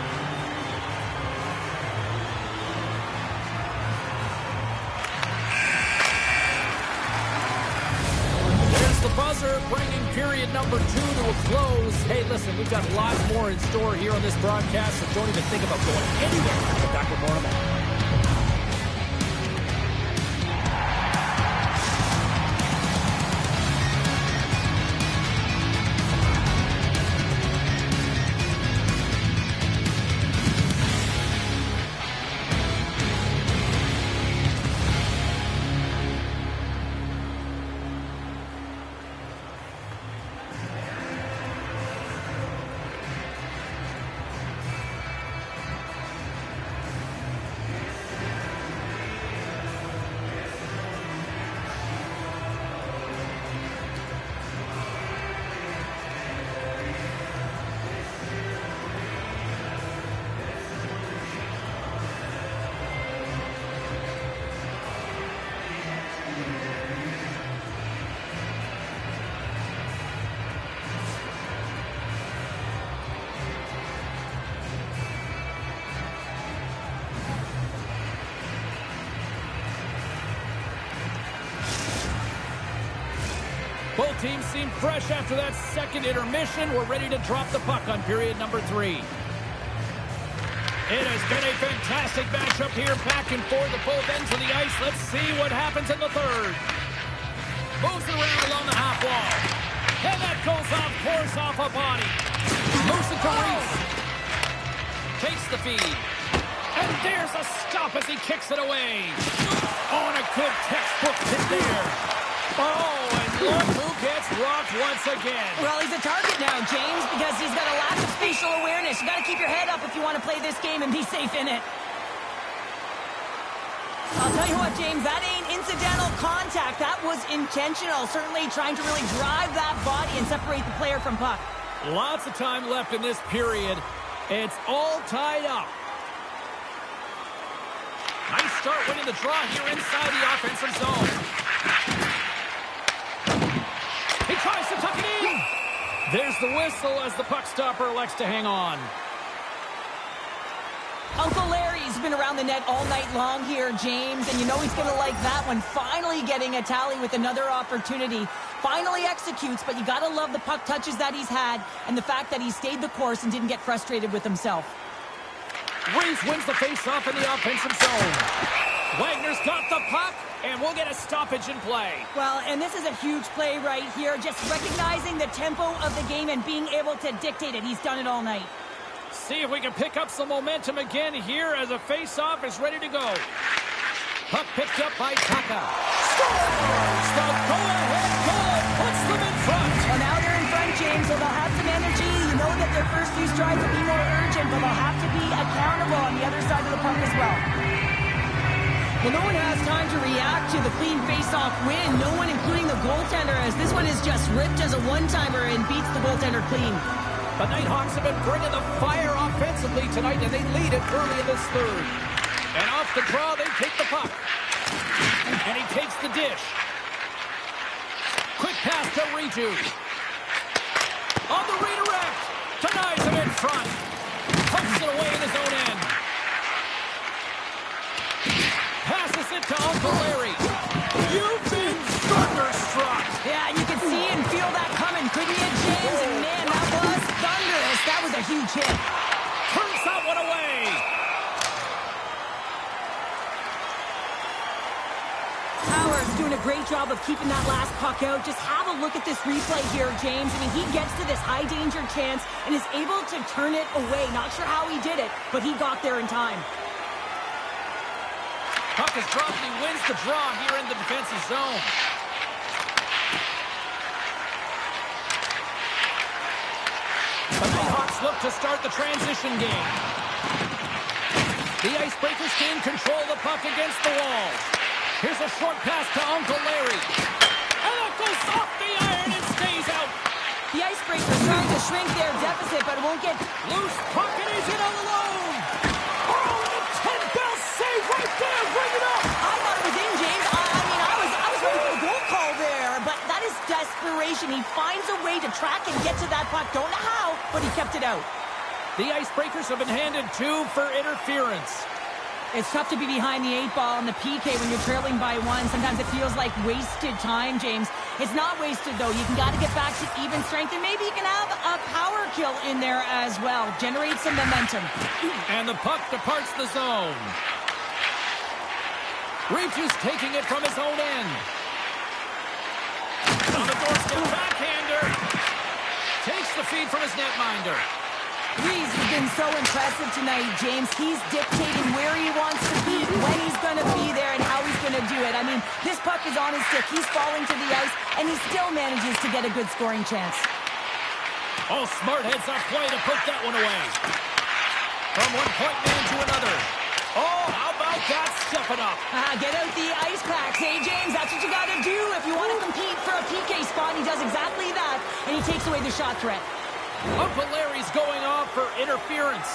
The buzzer bringing period number 2 to a close. Hey, listen, we've got lots more in store here on this broadcast, so don't even think about going anywhere. We'll get back with more in a moment. Both teams seem fresh after that second intermission. We're ready to drop the puck on period number 3. It has been a fantastic matchup here, back and forth at both ends of the ice. Let's see what happens in the third. Moves it around along the half wall. And that goes off course off a body. Moves it to Reese. Takes the feed. And there's a stop as he kicks it away. Oh, and a good textbook hit there. Oh, and look who gets rocked once again. Well, he's a target now, James, because he's got a lack of spatial awareness. You got to keep your head up if you want to play this game and be safe in it. I'll tell you what, James, that ain't incidental contact. That was intentional, certainly trying to really drive that body and separate the player from puck. Lots of time left in this period. It's all tied up. Nice start winning the draw here inside the offensive zone. He tries to tuck it in. There's the whistle as the puck stopper elects to hang on. Uncle Larry's been been around the net all night long here, James, and you know he's going to like that one. Finally getting a tally with another opportunity. Finally executes, but you got to love the puck touches that he's had and the fact that he stayed the course and didn't get frustrated with himself. Reese wins the face-off in the offensive zone. Wagner's got the puck, and we'll get a stoppage in play. Well, and this is a huge play right here, just recognizing the tempo of the game and being able to dictate it. He's done it all night. See if we can pick up some momentum again here as a face-off is ready to go. Puck picked up by Taka. Scores! The go-ahead goal puts them in front. Well, now they're in front, James, so they'll have some energy. You know that their first few strides will be more urgent, but they'll have to be accountable on the other side of the puck as well. Well, no one has time to react to the clean face-off win. No one, including the goaltender, as this one is just ripped as a one-timer and beats the goaltender clean. The Nighthawks have been bringing the fire offensively tonight, and they lead it early in this third. And off the draw, they take the puck. And he takes the dish. Quick pass to Riju. On the redirect. Denies him in front. Pumps it away in his own end. Passes it to Uncle Larry. You've been thunderstruck. Yeah, and you could see and feel that coming, couldn't you, James? And man, that was thunderous. That was a huge hit. Turns that one away. Howard's doing a great job of keeping that last puck out. Just have a look at this replay here, James. I mean, he gets to this high-danger chance and is able to turn it away. Not sure how he did it, but he got there in time. Puck is dropped and he wins the draw here in the defensive zone. The Nighthawks look to start the transition game. The Icebreakers gain control of the puck against the wall. Here's a short pass to Uncle Larry. And it goes off the iron and stays out. The Icebreakers trying to shrink their deficit, but it won't get Loose puck and he's in all alone. Oh, and a 10-bell save right there. Bring it up. I thought it was in, James. I was ready for the goal call there, but that is desperation. He finds a way to track and get to that puck. Don't know how, but he kept it out. The Icebreakers have been handed 2 for interference. It's tough to be behind the 8-ball in the PK when you're trailing by 1. Sometimes it feels like wasted time, James. It's not wasted, though. You got to get back to even strength, and maybe you can have a power kill in there as well. Generate some momentum. And the puck departs the zone. Riju's taking it from his own end. On the doorstep, backhander. Takes the feed from his netminder. Reese has been so impressive tonight, James. He's dictating where he wants to be, when he's going to be there, and how he's going to do it. I mean, this puck is on his stick. He's falling to the ice, and he still manages to get a good scoring chance. Oh, smart heads-up play to put that one away. From one point man to another. Oh, how about that stepping up? Get out the ice packs. Hey, James, that's what you got to do if you want to compete for a PK spot. He does exactly that, and he takes away the shot threat. Uncle Larry's going off for interference.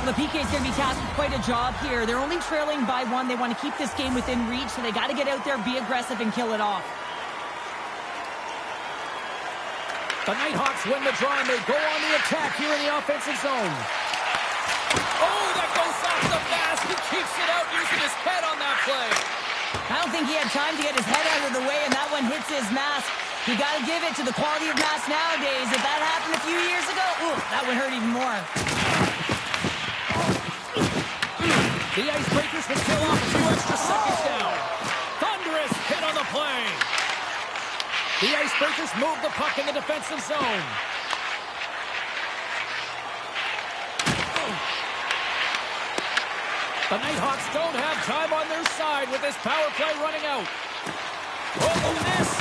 The PK is going to be tasked with quite a job here. They're only trailing by 1. They want to keep this game within reach, so they got to get out there, be aggressive, and kill it off. The Nighthawks win the draw, and they go on the attack here in the offensive zone. Oh, that goes off the mask. He keeps it out using his head on that play. I don't think he had time to get his head out of the way, and that one hits his mask. You got to give it to the quality of mask nowadays. If that happened a few years ago, ooh, that would hurt even more. The Icebreakers will kill off a few extra seconds now. Thunderous hit on the play. The Icebreakers move the puck in the defensive zone. The Nighthawks don't have time on their side with this power play running out. Oh, miss!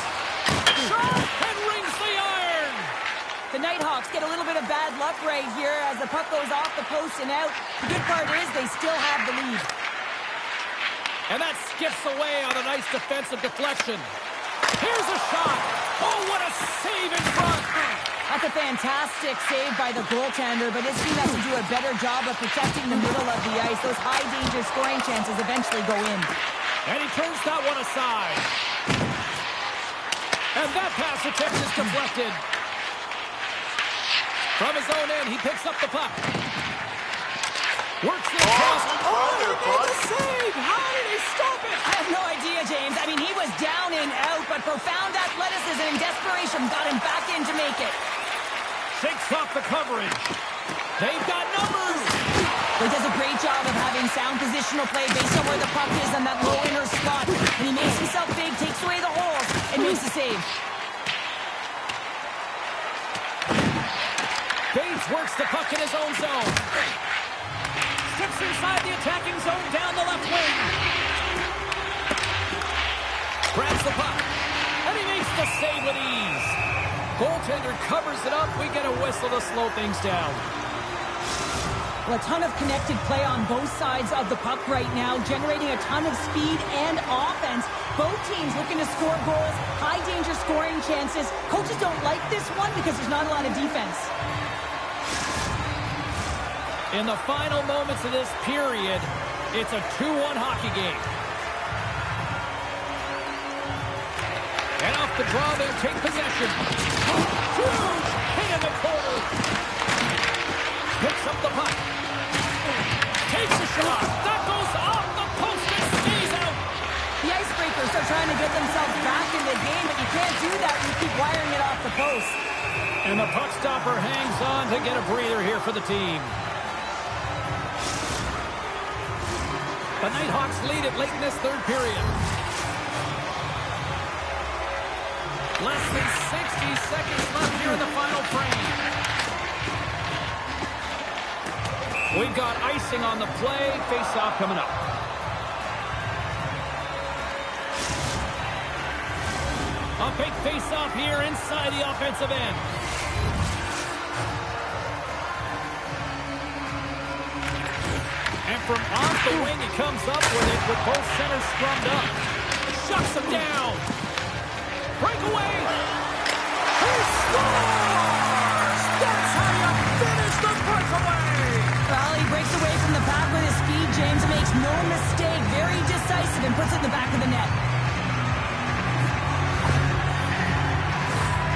Shot and rings the iron! The Nighthawks get a little bit of bad luck right here as the puck goes off the post and out. The good part is they still have the lead. And that skips away on a nice defensive deflection. Here's a shot. Oh, what a save in front. That's a fantastic save by the goaltender, but his team has to do a better job of protecting the middle of the ice. Those high-danger scoring chances eventually go in. And he turns that one aside. And that pass attempt is deflected. From his own end, he picks up the puck. Works it across. Oh! profound athleticism and desperation got him back in to make it. Shakes off the coverage. They've got numbers. He does a great job of having sound positional play based on where the puck is on that low inner spot. And he makes himself big, takes away the holes, and makes the save. Bates works the puck in his own zone. Steps inside the attacking zone down the left wing. Grabs the puck. And he makes the save with ease. Goaltender covers it up. We get a whistle to slow things down. Well, a ton of connected play on both sides of the puck right now, generating a ton of speed and offense. Both teams looking to score goals, high-danger scoring chances. Coaches don't like this one because there's not a lot of defense. In the final moments of this period, it's a 2-1 hockey game. And off the draw, they'll take possession. Huge hit in the corner. Picks up the puck. Takes a shot. That goes off the post and stays out. The Icebreakers are trying to get themselves back in the game, but you can't do that when you keep wiring it off the post. And the puck stopper hangs on to get a breather here for the team. The Nighthawks lead it late in this third period. Less than 60 seconds left here in the final frame. We've got icing on the play. Face-off coming up. A big face-off here inside the offensive end. And from off the wing, he comes up with it with both centers scrummed up. Shuts him down. Breakaway. He scores! That's how you finish the breakaway. Well, he breaks away from the pack with his speed. James makes no mistake. Very decisive and puts it in the back of the net.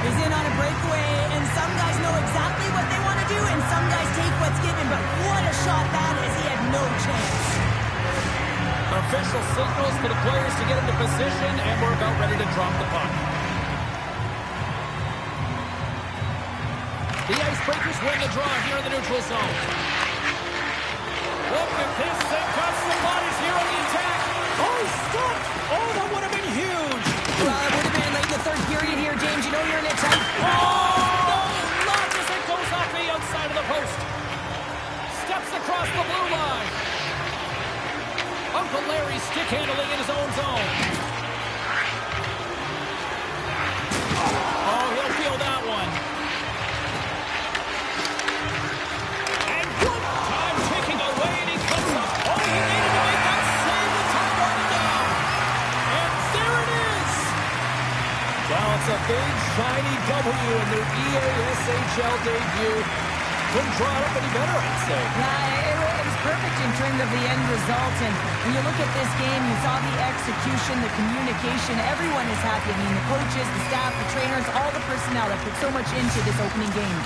He's in on a breakaway, and some guys know exactly what they want to do, and some guys take what's given. But what a shot that is. He had no chance. Official signals for the players to get into position, and we're about ready to drop the puck. The Icebreakers win the draw here in the neutral zone. Look at this. They've got some bodies here on the attack. Oh, stopped. Oh, that would have been huge. Well, it would have been late in the third period here, James. You know you're in it tight. Oh, no. Launches it. Goes off the outside of the post. Steps across the blue line. Uncle Larry stick handling in his own zone. Oh, he'll feel that one. And good time taking away, and he comes up. Oh, he needed to make that save with time running down. And there it is. Well, it's a big, shiny W in their EASHL debut. Couldn't draw it up any better, I'd say. Yeah, it was perfect in terms of the end result. And when you look at this game, you saw the execution, the communication. Everyone is happy. I mean, the coaches, the staff, the trainers, all the personnel that put so much into this opening game.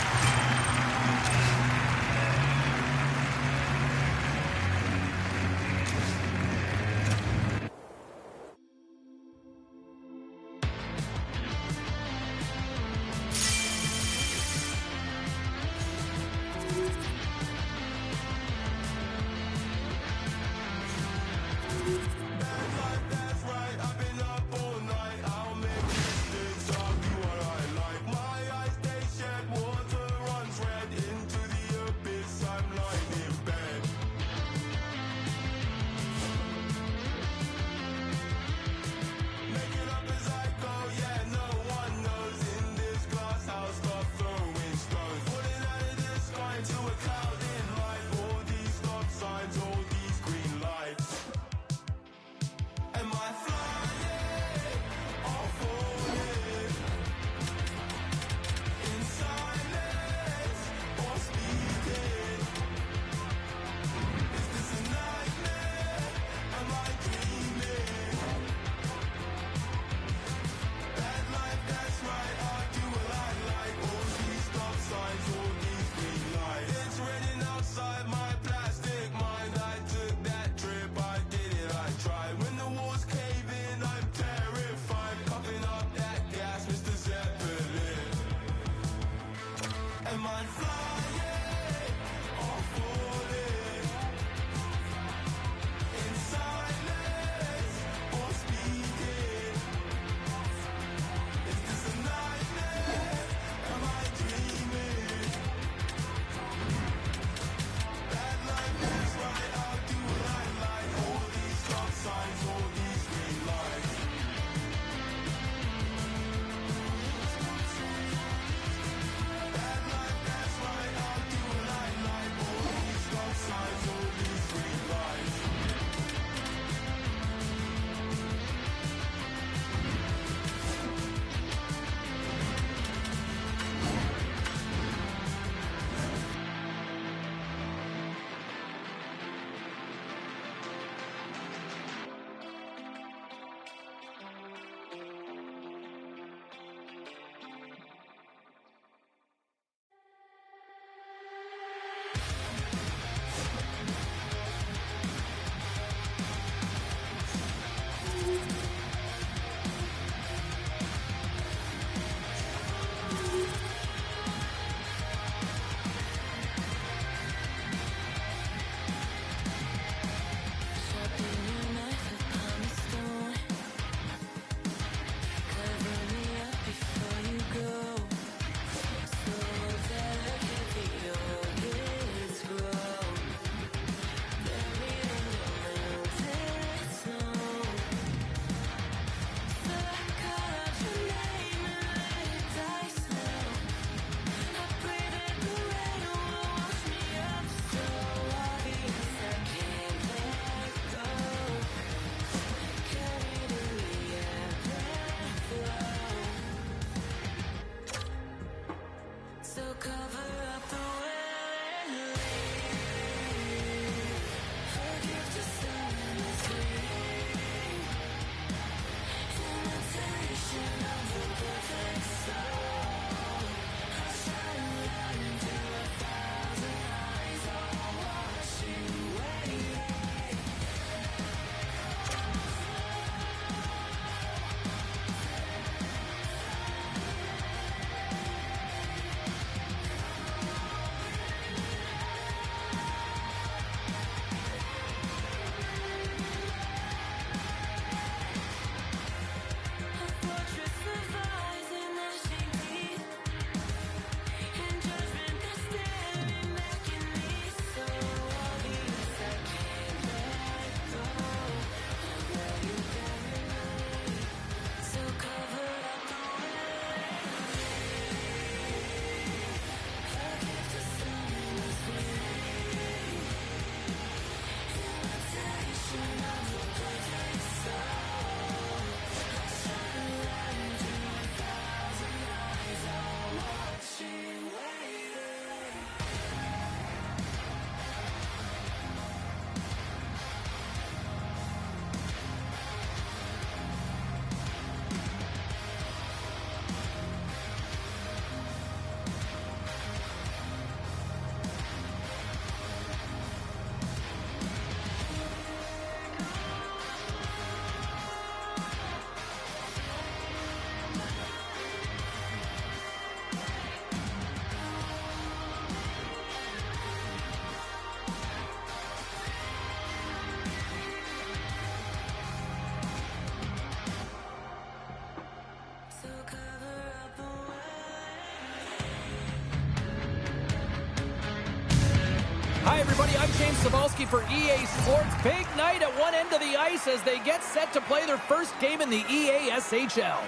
James Cebulski for EA Sports. Big night at one end of the ice as they get set to play their first game in the EASHL.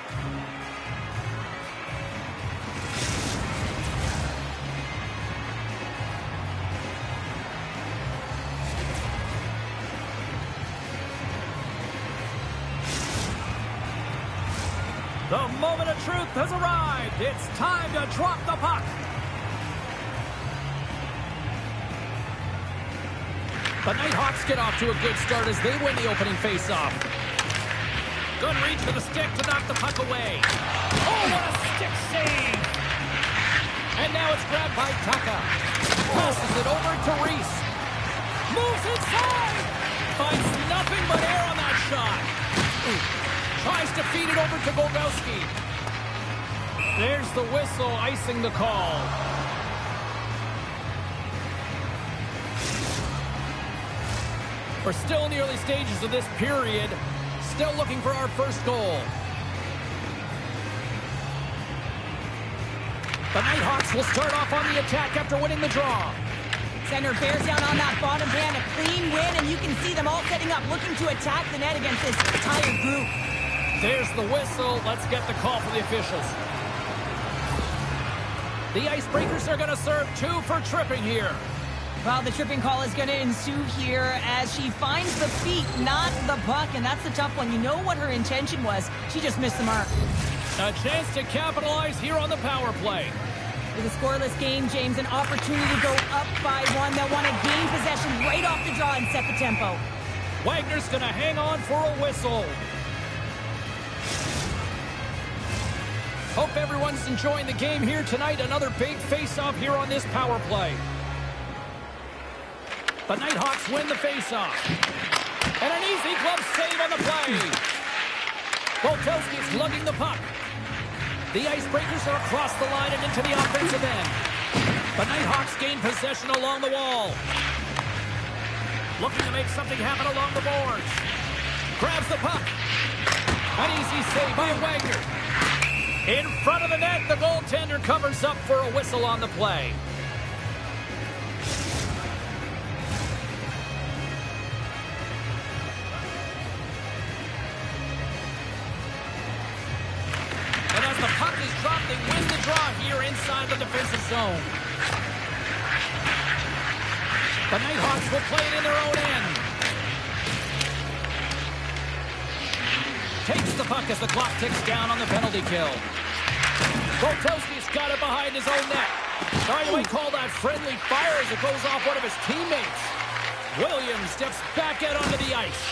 The moment of truth has arrived. It's time to drop the puck. The Nighthawks get off to a good start as they win the opening faceoff. Good reach for the stick to knock the puck away. Oh, what a stick save! And now it's grabbed by Taka. Passes it over to Reese. Moves inside! Finds nothing but air on that shot. Tries to feed it over to Goldowski. There's the whistle icing the call. We're still in the early stages of this period. Still looking for our first goal. The Nighthawks will start off on the attack after winning the draw. Center bears down on that bottom pan. A clean win, and you can see them all setting up, looking to attack the net against this tired group. There's the whistle. Let's get the call from the officials. The Icebreakers are going to serve 2 for tripping here. Well, the tripping call is going to ensue here as she finds the feet, not the puck, and that's the tough one. You know what her intention was. She just missed the mark. A chance to capitalize here on the power play. With a scoreless game, James, an opportunity to go up by 1. They'll want to gain possession right off the draw and set the tempo. Wagner's going to hang on for a whistle. Hope everyone's enjoying the game here tonight. Another big face-off here on this power play. The Nighthawks win the face-off. And an easy glove save on the play. Boltelski's lugging the puck. The Icebreakers are across the line and into the offensive end. The Nighthawks gain possession along the wall. Looking to make something happen along the boards. Grabs the puck. An easy save by Wagner. In front of the net, the goaltender covers up for a whistle on the play. And as the puck is dropped, they win the draw here inside the defensive zone. The Nighthawks will play it in their own end. Takes the puck as the clock ticks down on the penalty kill. Boltelski's got it behind his own net. Sorry, we call that friendly fire as it goes off one of his teammates. Williams steps back out onto the ice.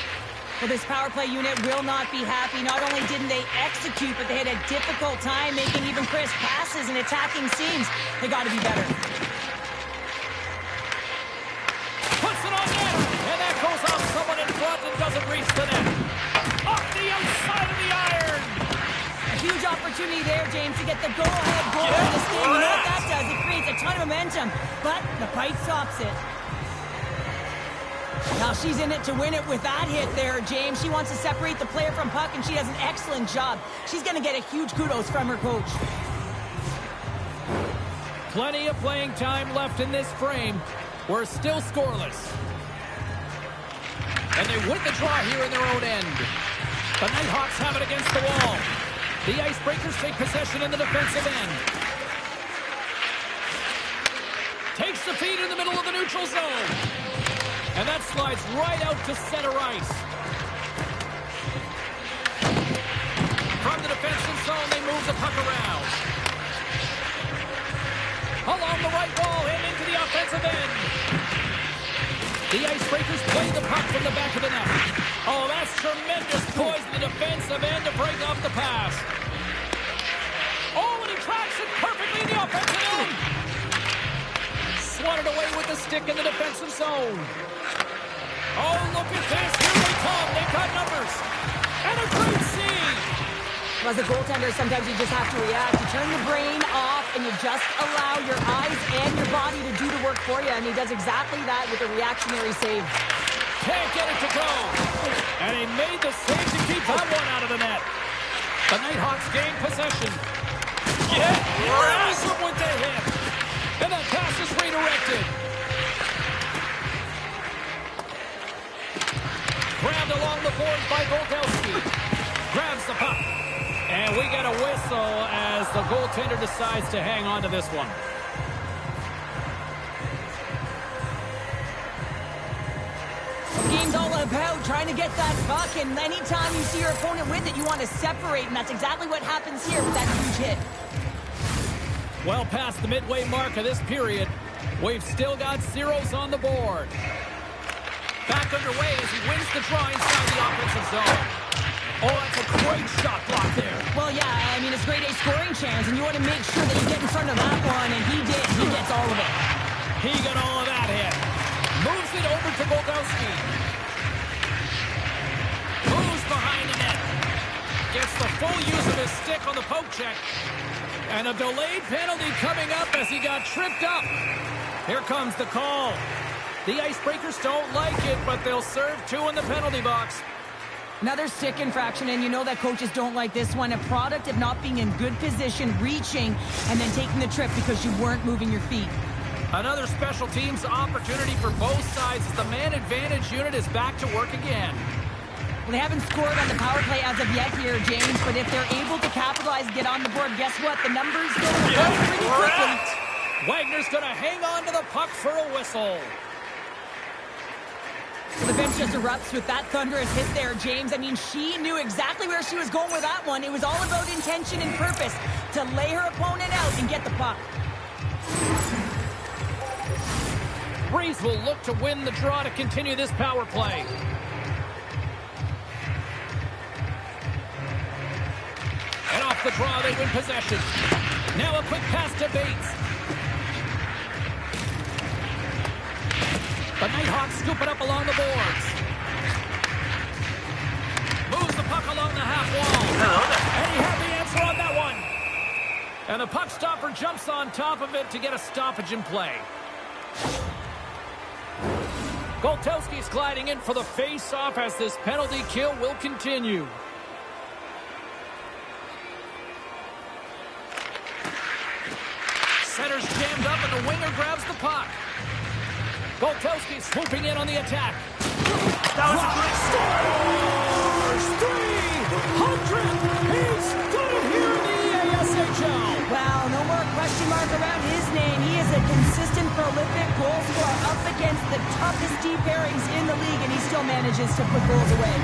Well, this power play unit will not be happy. Not only didn't they execute, but they had a difficult time making even crisp passes and attacking seams. They got to be better. Puts it on net, and that goes off someone in front and doesn't reach the net. Off the outside of the iron. A huge opportunity there, James, to get the go-ahead goal in this game. You know what that does? It creates a ton of momentum, but the fight stops it. Now she's in it to win it with that hit there, James. She wants to separate the player from puck, and she does an excellent job. She's going to get a huge kudos from her coach. Plenty of playing time left in this frame. We're still scoreless. And they win the draw here in their own end. The Nighthawks have it against the wall. The Icebreakers take possession in the defensive end. Takes the feed in the middle of the neutral zone. And that slides right out to center ice. From the defensive zone, they move the puck around. Along the right wall and into the offensive end. The Icebreakers play the puck from the back of the net. Oh, that's tremendous poise in the defensive end to break off the pass. Oh, and he tracks it perfectly in the offensive end. Swatted away with the stick in the defensive zone. Oh, look at this. Here they come. They've got numbers. And a great save. As a goaltender, sometimes you just have to react. You turn your brain off, and you just allow your eyes and your body to do the work for you. And he does exactly that with a reactionary save. Can't get it to go. And he made the save to keep that one out of the net. The Nighthawks gain possession. Someone to him. And that pass is redirected. Grabbed along the boards by Goldowski. Grabs the puck. And we get a whistle as the goaltender decides to hang on to this one. The game's all about trying to get that puck, and anytime you see your opponent with it, you want to separate, and that's exactly what happens here with that huge hit. Well past the midway mark of this period, we've still got zeros on the board. Back underway as he wins the draw inside the offensive zone. Oh, that's a great shot block there. Well, yeah, I mean, it's grade A scoring chance, and you want to make sure that you get in front of that one, and he did. He gets all of it. He got all of that hit. Moves it over to Goldowski. Moves behind the net. Gets the full use of his stick on the poke check. And a delayed penalty coming up as he got tripped up. Here comes the call. The Icebreakers don't like it, but they'll serve two in the penalty box. Another stick infraction, and you know that coaches don't like this one. A product of not being in good position, reaching, and then taking the trip because you weren't moving your feet. Another special teams opportunity for both sides as the man advantage unit is back to work again. Well, they haven't scored on the power play as of yet here, James, but if they're able to capitalize and get on the board, guess what? The numbers go pretty quickly. Wagner's going to hang on to the puck for a whistle. So the bench just erupts with that thunderous hit there, James. I mean, she knew exactly where she was going with that one. It was all about intention and purpose to lay her opponent out and get the puck. Breeze will look to win the draw to continue this power play. And off the draw, they win possession. Now a quick pass to Bates. The Nighthawks scoop it up along the boards. Moves the puck along the half wall. And he had the answer on that one. And the puck stopper jumps on top of it to get a stoppage in play. Goldowski's gliding in for the face-off as this penalty kill will continue. Center's jammed up and the winger grabs the puck. Goldowski swooping in on the attack. That was a great Scores 300! He's done it here in the EASHL! Wow, no more question mark around his name. He is a consistent, prolific goal scorer up against the toughest D pairings in the league, and he still manages to put goals away.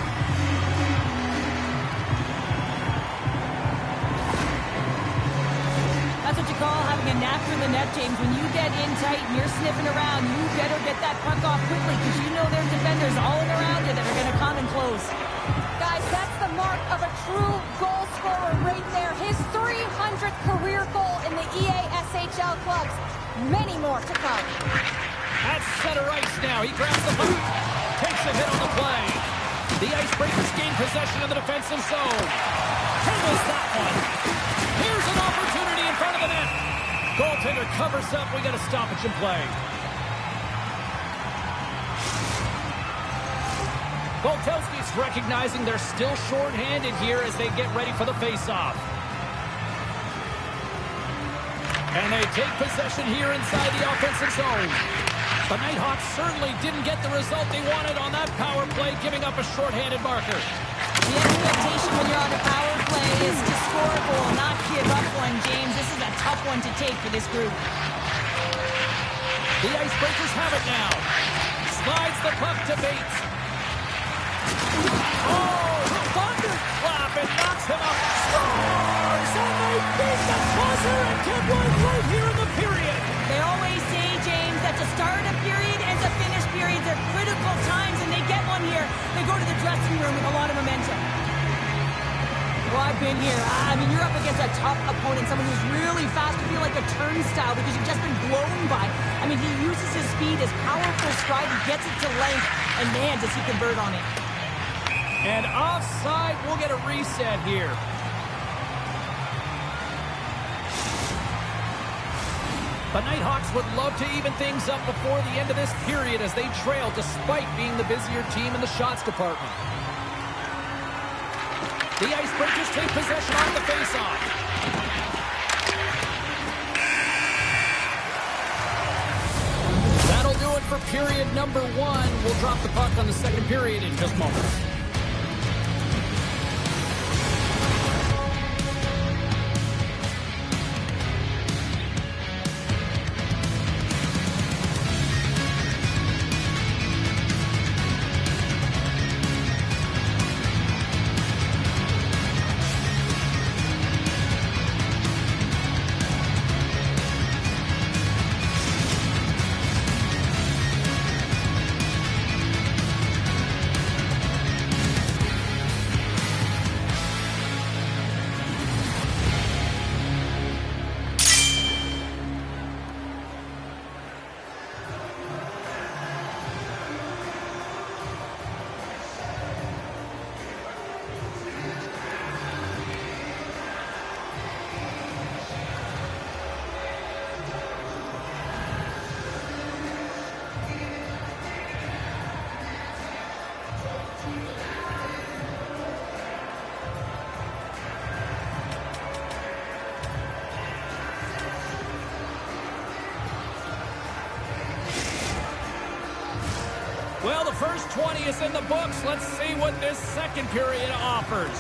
That's what you call having a knack for the net, James. When you get in tight and you're sniffing around, you better get that puck off quickly because you know there's defenders all around you that are going to come and close. Guys, that's the mark of a true goal scorer right there. His 300th career goal in the EASHL clubs. Many more to come. At center ice now. He grabs the puck. Takes a hit on the play. The Icebreakers gain possession of the defensive zone. Handles that one. Here's an opportunity in front of the net. Goaltender covers up. We got a stoppage in play. Goldowski's recognizing they're still short-handed here as they get ready for the face-off. And they take possession here inside the offensive zone. The Nighthawks certainly didn't get the result they wanted on that power play, giving up a short-handed marker. The expectation when you're on a power play is to score a goal, not give up one, James. This is a tough one to take for this group. The Icebreakers have it now. Slides the puck to Bates. Oh, the thunderclap! It knocks him up. Scores! And they beat the buzzer and get one right here in the period. They always say, James, that to start a period and to finish periods are critical times, and they get one here. They go to the dressing room with a lot of momentum. Well, I've been here. I mean, you're up against a tough opponent, someone who's really fast. You feel like a turnstile because you've just been blown by. I mean, he uses his speed, his powerful stride, he gets it to length, and man, does he convert on it. And offside, we'll get a reset here. The Nighthawks would love to even things up before the end of this period as they trail despite being the busier team in the shots department. The Icebreakers take possession on the faceoff. That'll do it for period number 1. We'll drop the puck on the second period in just moments. Well, the first 20 is in the books. Let's see what this second period offers.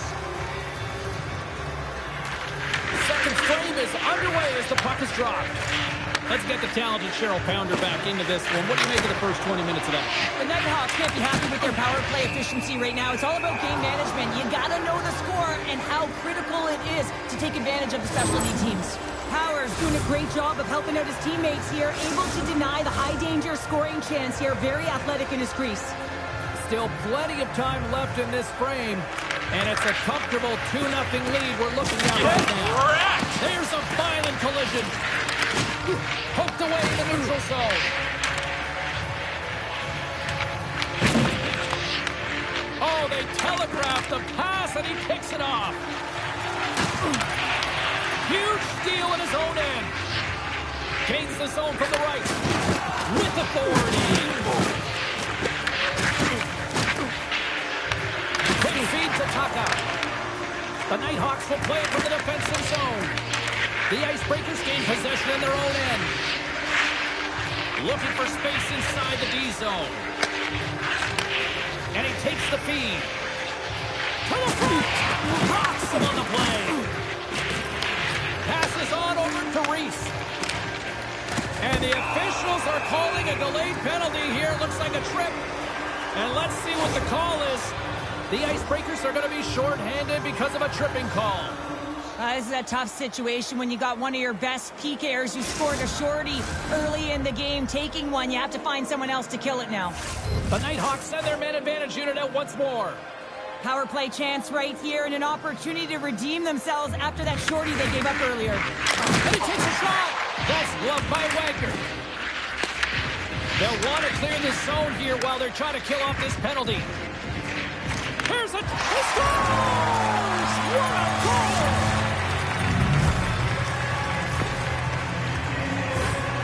Second frame is underway as the puck is dropped. Let's get the talented Cheryl Pounder back into this one. What do you make of the first 20 minutes of that? The Nighthawks can't be happy with their power play efficiency right now. It's all about game management. You got to know the score and how critical it is to take advantage of the specialty teams. Powers doing a great job of helping out his teammates here, able to deny the high-danger scoring chance here. Very athletic in his crease. Still plenty of time left in this frame, and it's a comfortable 2-0 lead we're looking at right now. There's a violent collision. Poked away in the neutral zone. Oh, they telegraphed the pass, and he picks it off. Huge steal at his own end. Gains the zone from the right. With authority. Quick feed to Taka. The Nighthawks will play it from the defensive zone. The Icebreakers gain possession in their own end. Looking for space inside the D zone. And he takes the feed. To the front. Rocks him on the play. Passes on over to Reese. And the officials are calling a delayed penalty here. Looks like a trip. And let's see what the call is. The Icebreakers are going to be shorthanded because of a tripping call. This is a tough situation when you got one of your best PKers who scored a shorty early in the game. Taking one, you have to find someone else to kill it now. The Nighthawks send their man advantage unit out once more. Power play chance right here and an opportunity to redeem themselves after that shorty they gave up earlier. And he takes a shot. That's gloved by Wagner. They'll want to clear the zone here while they're trying to kill off this penalty. Here's it. He scores! What a goal!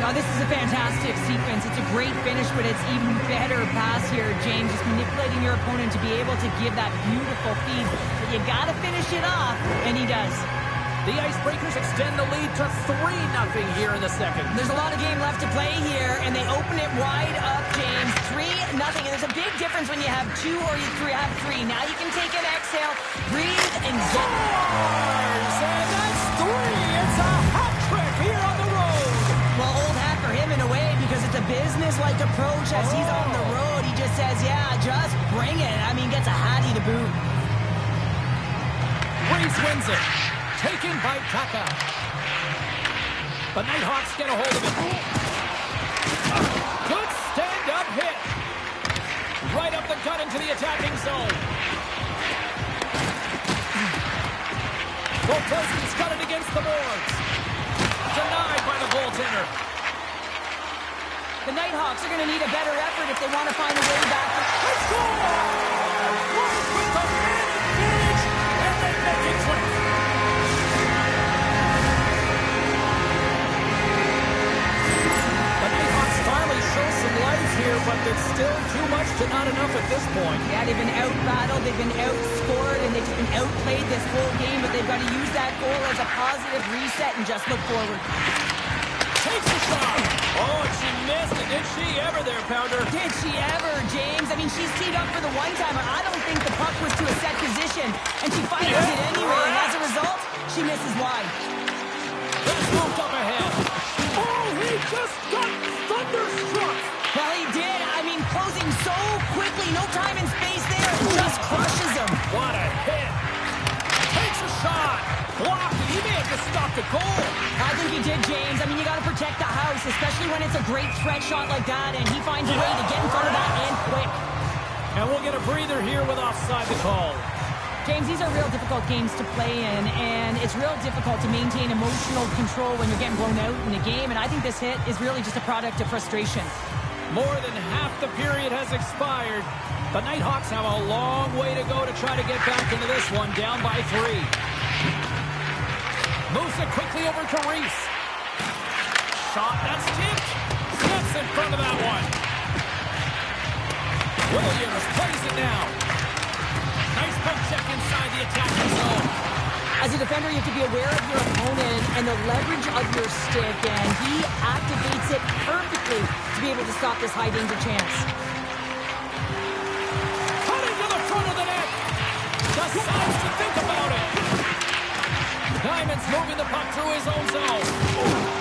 Now, this is a fantastic sequence. It's a great finish, but it's even better pass here, James. Just manipulating your opponent to be able to give that beautiful feed. But you got to finish it off, and he does. The Icebreakers extend the lead to 3-0 here in the second. There's a lot of game left to play here, and they open it wide up, James. 3-0. There's a big difference when you have 2 or you have 3. Now you can take an exhale, breathe, and go. And that's 3. It's a hat trick here on the road. Well, old hat for him in a way because it's a business-like approach as he's on the road. He just says, yeah, just bring it. I mean, gets a hattie to boot. Reese wins it. Taken by Taka. The Nighthawks get a hold of it. Good stand-up hit. Right up the gut into the attacking zone. Volkowski's got it against the boards. Denied by the goaltender. The Nighthawks are going to need a better effort if they want to find a way back. Let's go! With the man advantage, and they make it click. The Nighthawks finally show some life here, but it's still too much to not enough at this point. Yeah, they've been out-battled, they've been outscored, and they've just been outplayed this whole game, but they've got to use that goal as a positive reset and just look forward. Takes a shot. Oh, and she missed it. Did she ever there, Pounder? Did she ever, James? I mean, she's teed up for the one-timer. I don't think the puck was to a set position, and she fires it anyway. And as a result, she misses wide. That's moved up ahead. Oh, he just got thunderstruck. Well, he did. I mean, closing so quickly. No time and space there. It just crushes him. What a hit. Takes a shot. Blocked it. He may have just stopped a goal. I think he did, James. I mean, you got to protect the house, especially when it's a great threat shot like that, and he finds a way to get in front of that and quick. And we'll get a breather here with offside the call. James, these are real difficult games to play in, and it's real difficult to maintain emotional control when you're getting blown out in a game, and I think this hit is really just a product of frustration. More than half the period has expired. The Nighthawks have a long way to go to try to get back into this one, down by 3. Moves it quickly over to Reese. Shot, that's tipped. Steps in front of that one. Williams plays it now. Nice poke check inside the attacking zone. As a defender, you have to be aware of your opponent and the leverage of your stick, and he activates it perfectly to be able to stop this high-danger chance. Cutting to the front of the net. Decides to think about it. Diamond's moving the puck through his own zone.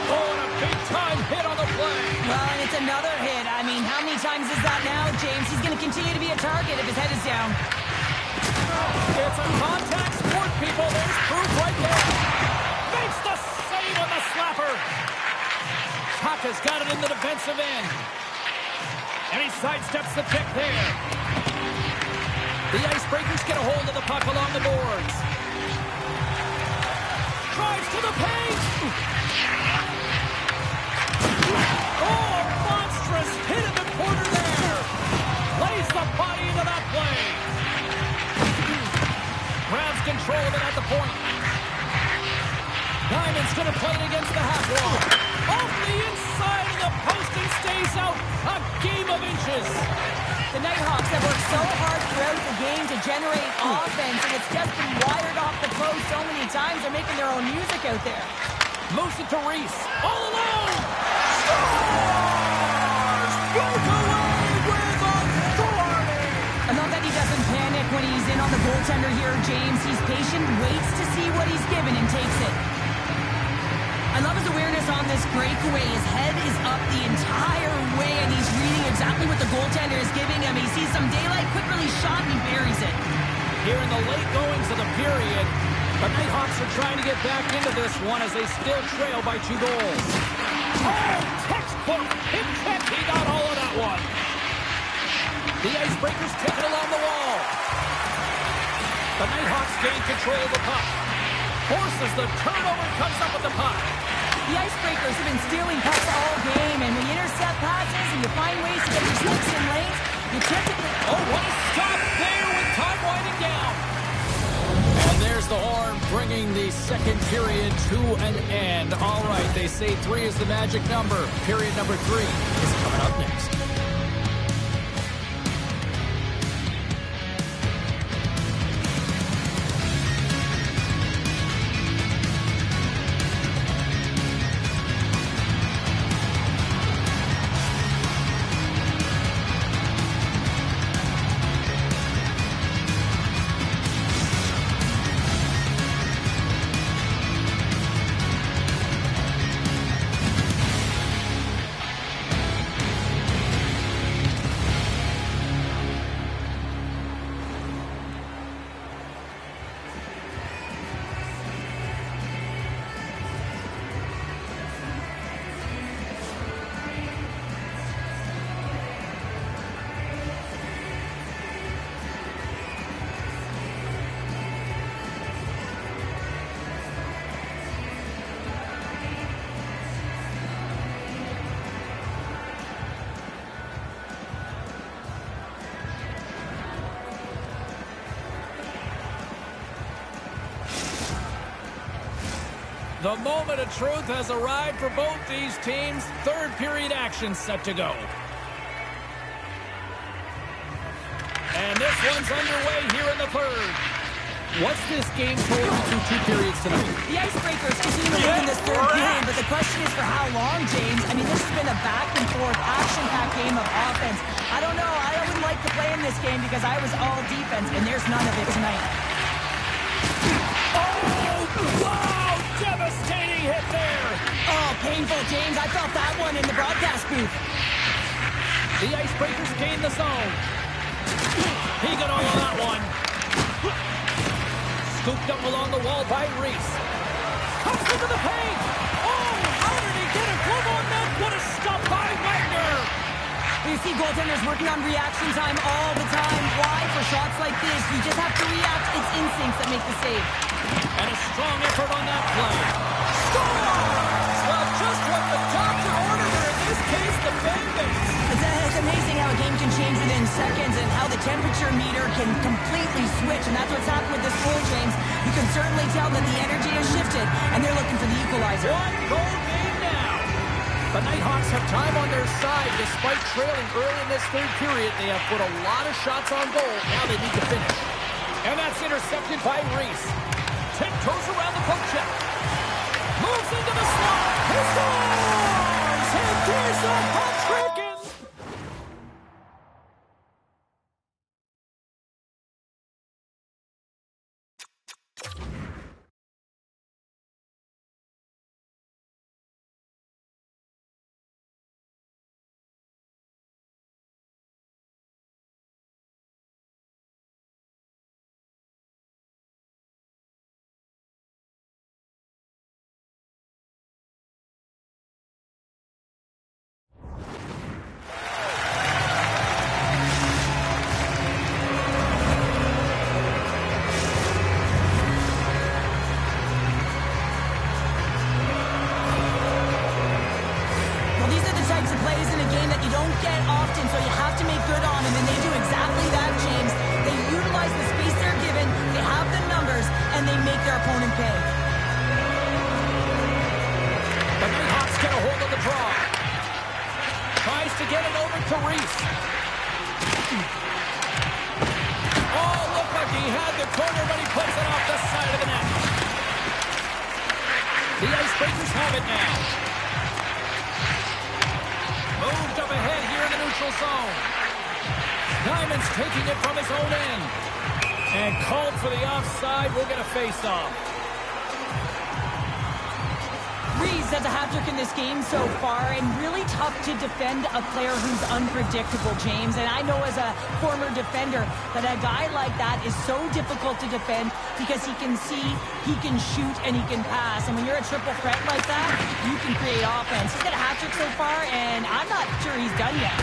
Oh, and a big-time hit on the play. Well, and it's another hit. I mean, how many times is that now, James? He's going to continue to be a target if his head is down. It's a contact sport, people. There's proof right there. Makes the save on the slapper. Tuck has got it in the defensive end. And he sidesteps the pick there. The Icebreakers get a hold of the puck along the boards. Drives to the paint. Oh, monstrous hit in the corner there. Lays the body into that play. Grabs control of it at the point. Diamond's going to play it against the half wall. Off the inside of the post and stays out. A game of inches. The Nighthawks have worked so hard throughout the game to generate offense, and it's just been wired off the post so many times. They're making their own music out there. Moves it to Reese. All alone. Scores! Broke away with authority. I love that he doesn't panic when he's in on the goaltender here, James. He's patient, waits to see what he's given, and takes it. I love his awareness on this breakaway. His head is up the entire way, and he's reading exactly what the goaltender is giving him. He sees some daylight, quick release shot, and he buries it. Here in the late goings of the period, the Nighthawks are trying to get back into this one as they still trail by 2 goals. Oh, textbook hip check. He got all of that one. The Icebreakers take it along the wall. The Nighthawks gain control of the puck. Forces the turnover, comes up with the puck. The Icebreakers have been stealing pucks all game, and when you intercept passes and you find ways to get your sticks in lanes, you typically... Oh, what a stop there with time winding down. And there's the horn bringing the second period to an end. All right, they say 3 is the magic number. Period number 3 is coming up next. The moment of truth has arrived for both these teams. Third period action set to go. And this one's underway here in the third. What's this game total through 2 periods tonight? The Icebreakers continue to lead in this third game, but the question is for how long, James? I mean, this has been a back-and-forth, action-packed game of offense. I don't know. I wouldn't like to play in this game because I was all defense, and there's none of it tonight. Oh, wow! Devastating hit there! Oh, painful, James. I felt that one in the broadcast booth. The Icebreakers gain the zone. He got all of that one. Scooped up along the wall by Reese. Comes into the paint. Oh, how did he get a glove on that? What a stop by Wagner. You see goaltenders working on reaction time all the time. Why? For shots like this, you just have to react. It's instincts that make the save. And a strong effort on that play. Scores! Well, just what the doctor ordered, or in this case, the Bandits. It's amazing how a game can change within seconds and how the temperature meter can completely switch, and that's what's happened with this goal, James. You can certainly tell that the energy has shifted, and they're looking for the equalizer. One goal game now. The Nighthawks have time on their side. Despite trailing early in this third period, they have put a lot of shots on goal. Now they need to finish. And that's intercepted by Reese. Tiptoes around the poke check. Moves into the slot. He scores! And there's a hat trick. often, so you have to make good on them, and they do exactly that, James. They utilize the space they're given, they have the numbers, and they make their opponent pay. The Nighthawks get a hold of the draw. Tries to get it over to Reese. Oh, looked like he had the corner, but he puts it off the side of the net. The Icebreakers have it now. Moved up ahead here in the neutral zone. Diamond's taking it from his own end. And called for the offside. We'll get a face-off. Reese has a hat-trick in this game so far, and really tough to defend a player who's unpredictable, James. And I know as a former defender that a guy like that is so difficult to defend because he can see, he can shoot, and he can pass. And when you're a triple threat like that, you can create offense. He's got a hat-trick so far, and I'm not sure he's done yet.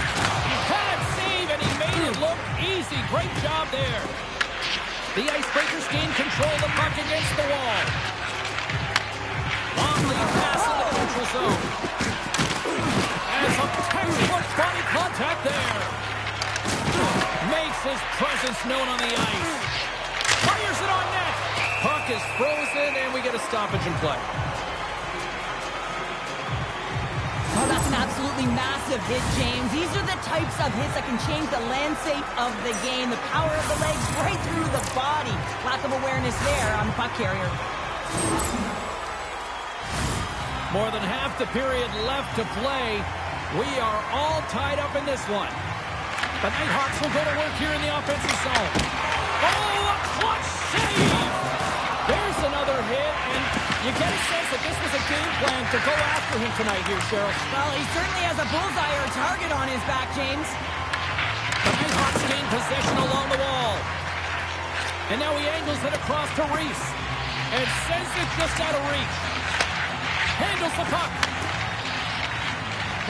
Bad save, and he made it look easy. Great job there. The Icebreakers gain control of the puck against the wall. Long lead pass in the neutral zone. And some textbook body contact there. Makes his presence known on the ice. Fires it on net. Puck is frozen, and we get a stoppage in play. Oh, that's an absolutely massive hit, James. These are the types of hits that can change the landscape of the game. The power of the legs right through the body. Lack of awareness there on the puck carrier. More than half the period left to play. We are all tied up in this one. The Nighthawks will go to work here in the offensive zone. Oh, a clutch save! There's another hit, and you get a sense that this was a game plan to go after him tonight here, Cheryl. Well, he certainly has a bullseye or a target on his back, James. The Nighthawks gain possession along the wall. And now he angles it across to Reese. And sends it just out of reach. Handles the puck.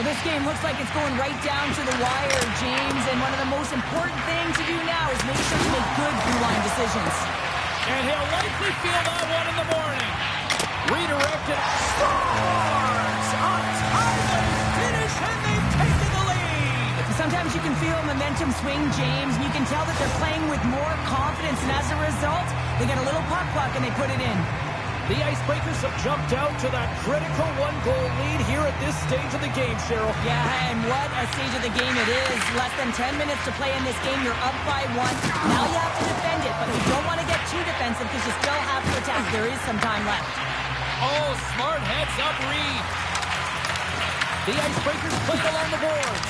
Well, this game looks like it's going right down to the wire, James. And one of the most important things to do now is make sure to make good blue-line decisions. And he'll likely feel that one in the morning. Redirected. Scores! A timely finish, and they've taken the lead. Sometimes you can feel momentum swing, James, and you can tell that they're playing with more confidence. And as a result, they get a little puck and they put it in. The Icebreakers have jumped out to that critical one-goal lead here at this stage of the game, Cheryl. Yeah, and what a stage of the game it is. Less than 10 minutes to play in this game. You're up by 1. Now you have to defend it, but you don't want to get too defensive because there is some time left. Oh, smart heads-up read. The Icebreakers played along the boards.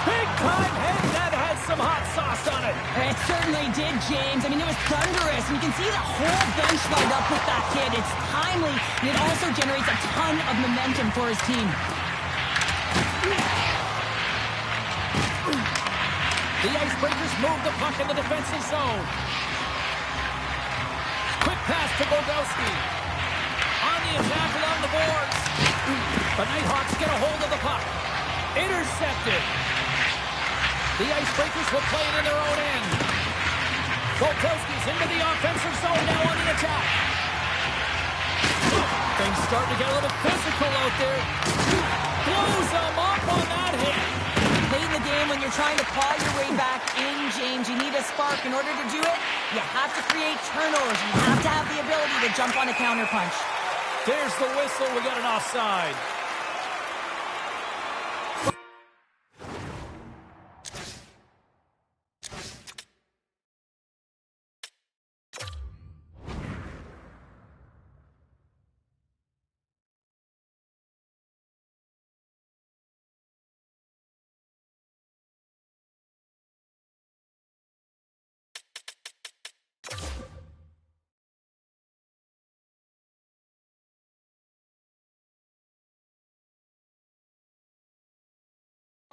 Big-time head that had some hot sauce on it. It certainly did, James. I mean, it was thunderous. And you can see the whole bench light up with that hit. It's timely, and it also generates a ton of momentum for his team. The Icebreakers move the puck in the defensive zone. Quick pass to Bogowski. On the attack along the boards. The Nighthawks get a hold of the puck. Intercepted. The Icebreakers will play it in their own end. Bogowski's into the offensive zone now on the attack. Things starting to get a little physical out there. Blows them up on that hit. Late in the game, when you're trying to claw your way back in, James, you need a spark. In order to do it, you have to create turnovers. You have to have the ability to jump on a counterpunch. There's the whistle. We got an offside.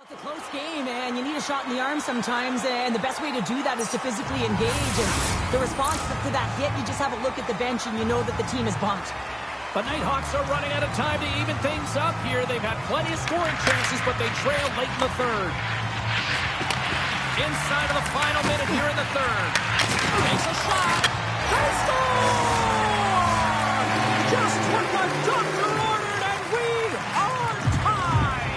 It's a close game, and you need a shot in the arm sometimes, and the best way to do that is to physically engage. And the response to that hit, you just have a look at the bench, and you know that the team is bumped. The Nighthawks are running out of time to even things up here. They've had plenty of scoring chances, but they trail late in the third. Inside of the final minute here in the third. Makes a shot. They score! Just what the doctor ordered, and we are tied!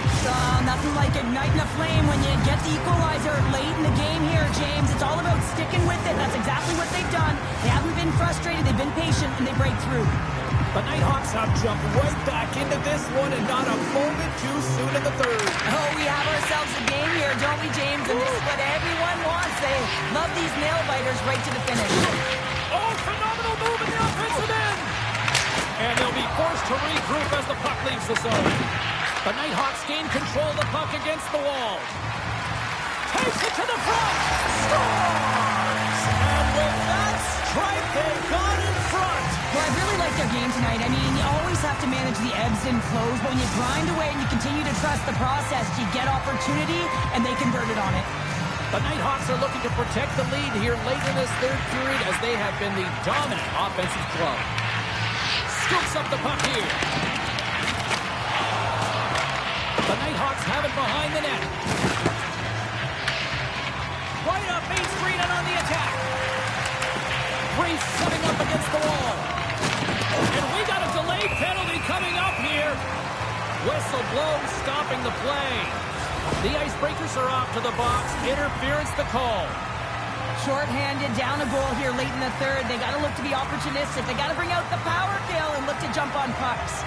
Nothing like igniting a flame when you get the equalizer late in the game here, James. It's all about sticking with it. That's exactly what they've done. They haven't been frustrated. They've been patient, and they break through. The Nighthawks have jumped right back into this one, and not a moment too soon in the third. Oh, we have ourselves a game here, don't we, James? And this is what everyone wants. They love these nail-biters right to the finish. Oh, phenomenal move in the offensive end! And they'll be forced to regroup as the puck leaves the zone. The Nighthawks gain control of the puck against the wall. Takes it to the front. Scores! And with that strike, they got in front. Well, I really like their game tonight. I mean, you always have to manage the ebbs and flows, but when you grind away and you continue to trust the process, you get opportunity, and they convert it on it. The Nighthawks are looking to protect the lead here late in this third period as they have been the dominant offensive club. Scoops up the puck here. The Nighthawks have it behind the net. Right up Main Street and on the attack. Reese setting up against the wall. And we got a delayed penalty coming up here. Whistle blows, stopping the play. The Icebreakers are off to the box. Interference the call. Short-handed, down a goal here late in the third. They got to look to be opportunistic. They got to bring out the power kill and look to jump on pucks.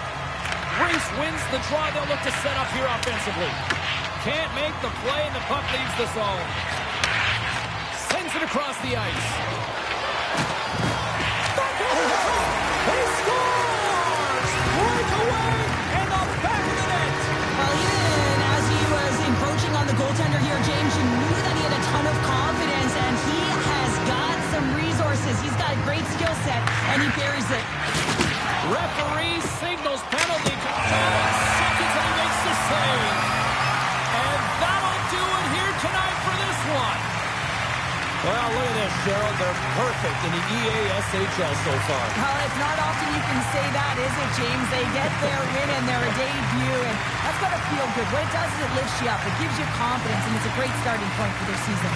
Reese wins the draw. They'll look to set up here offensively. Can't make the play, and the puck leaves the zone. Sends it across the ice. He scores! Breakaway in the back of the net. Well, even as he was encroaching on the goaltender here, James, you knew that he had a ton of confidence, and he has got some resources. He's got a great skill set, and he buries it. Referee signals penalty. 7 seconds, and he makes the save. And that'll do it here tonight for this one. Well, look at this, Cheryl. They're perfect in the EASHL so far. Well, it's not often you can say that, is it, James? They get their win and their debut, and that's got to feel good. What it does is it lifts you up. It gives you confidence, and it's a great starting point for their season.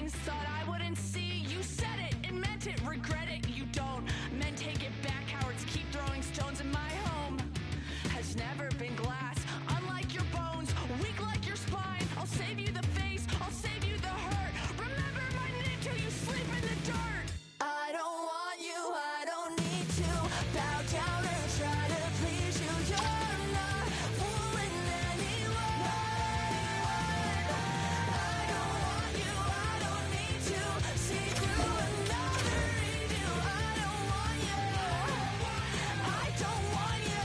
signs, thought I wouldn't see. You said it and meant it, regret it, you don't. Men take it back, cowards keep throwing stones, and my home has never been glass. Unlike your bones, weak like your spine. I'll save you the face, I'll save you the hurt. Remember my name till you sleep in the dirt. I don't want you, I don't need to bow down or try to please you. You're not fooling anyone. I don't want you, I don't need to see through another review. I don't want you, I don't want you.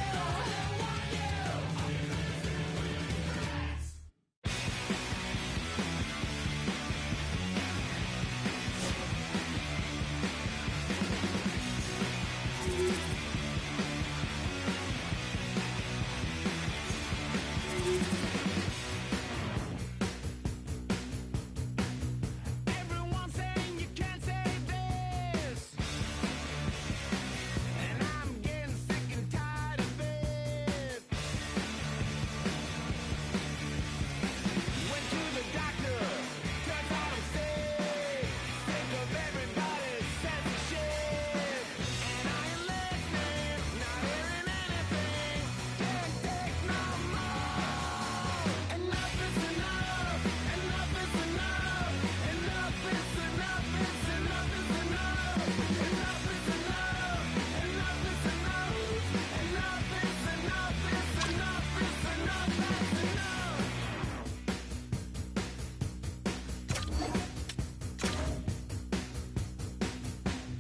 Everyone's saying you can't save this, and I'm getting sick and tired of it. Went to the doctor, turns out I'm sick. Sick of everybody's censorship, and I ain't listening, not hearing anything. Can't take no more. Enough is enough. Enough is enough. Enough is enough. It's enough is enough. Enough is enough. Enough is enough. Enough is enough. It's enough is enough. That's enough.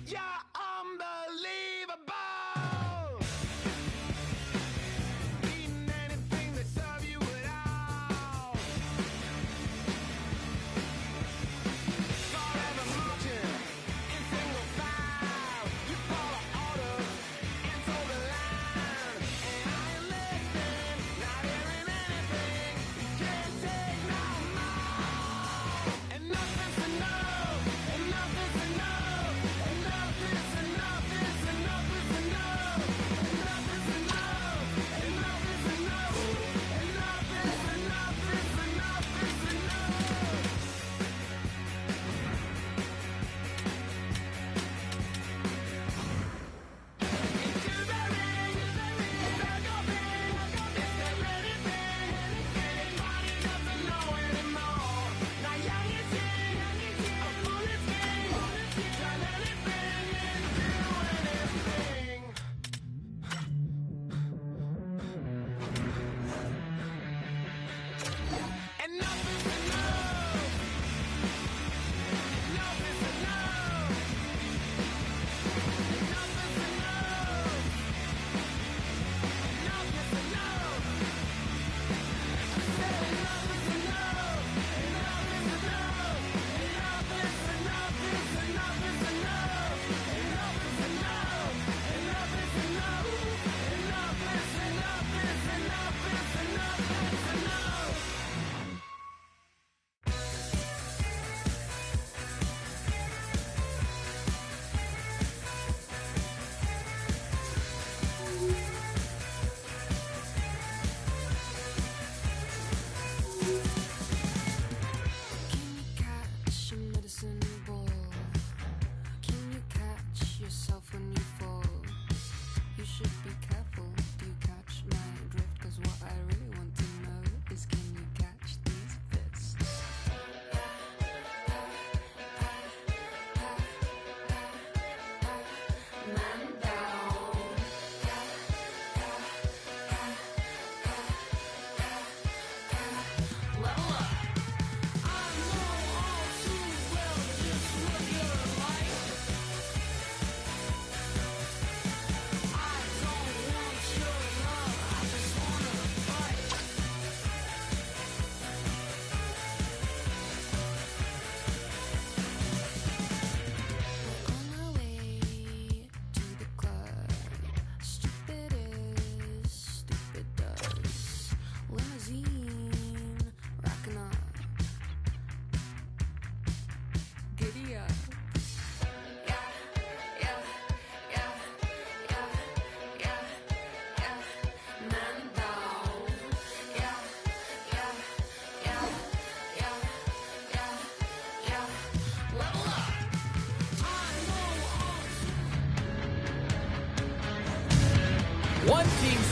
You're unbelievable. Eating anything that serve you at all. Forever marching in single file. You follow orders and toe the line. And I ain't listening, not hearing anything. You can't take no more. Enough is enough. Enough is enough. Enough is enough. It's enough is enough. Enough is enough. Enough is enough. Enough is enough. It's enough is enough. Into the ring, back up in. Is there anything anybody doesn't know anymore? Now young is king, a fool is king. Turn anything into anything. Enough is enough. Enough is enough. Enough is enough. Enough is enough. I said enough is enough. Enough is enough. Enough is enough. It's enough is enough. Enough is enough. Enough is enough. Enough is enough. It's enough is enough. That's enough.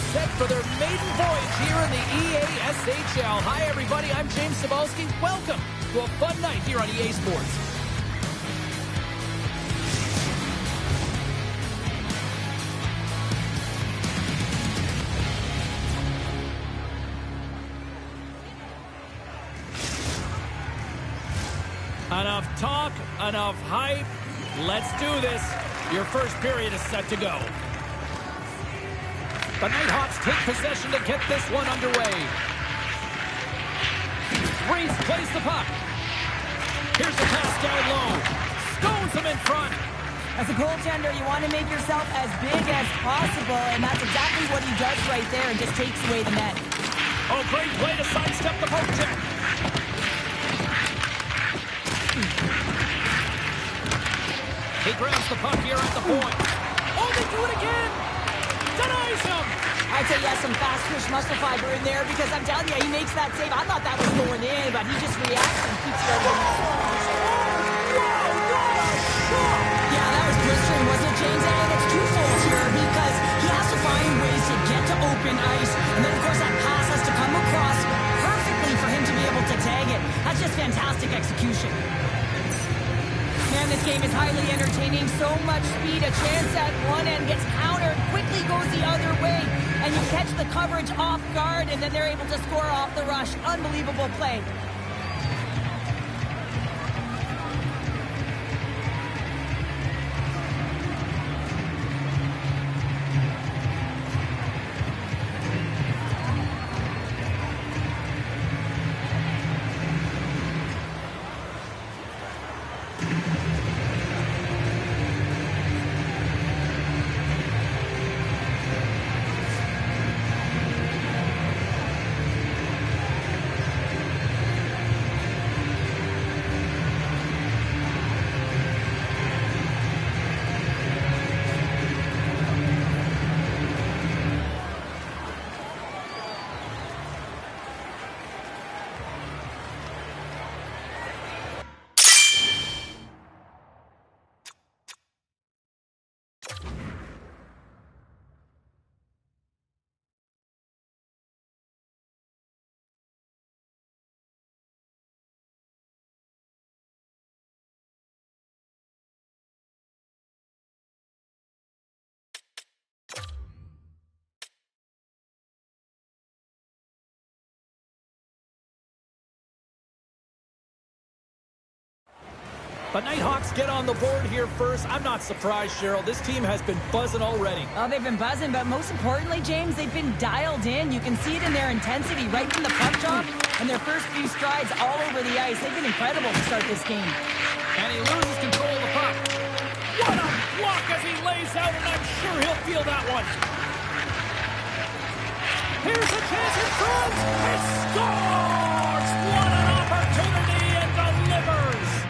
set for their maiden voyage here in the EASHL. Hi, everybody. I'm James Cybulski. Welcome to a fun night here on EA Sports. Enough talk, enough hype. Let's do this. Your first period is set to go. The Nighthawks take possession to get this one underway. Reese plays the puck. Here's the pass down low. Stones him in front. As a goaltender, you want to make yourself as big as possible, and that's exactly what he does right there and just takes away the net. Oh, great play to sidestep the poke check. He grabs the puck here at the point. Oh, they do it again. Denies him. I'd say, yeah, some fast twitch muscle fiber in there because I'm telling you, he makes that save. I thought that was going in, but he just reacts and keeps it over. Yeah, that was blistering, wasn't it, James? And it's twofold here because he has to find ways to get to open ice, and then, of course, that pass has to come across perfectly for him to be able to tag it. That's just fantastic execution. Man, this game is highly entertaining. So much speed. A chance at one end gets countered, quickly goes the other way, and you catch the coverage off guard, and then they're able to score off the rush. Unbelievable play. The Nighthawks get on the board here first. I'm not surprised, Cheryl. This team has been buzzing already. Oh, they've been buzzing, but most importantly, James, they've been dialed in. You can see it in their intensity right from the puck drop and their first few strides all over the ice. They've been incredible to start this game. And he loses control of the puck. What a block as he lays out, and I'm sure he'll feel that one. Here's a chance in front. He scores! What an opportunity, and delivers!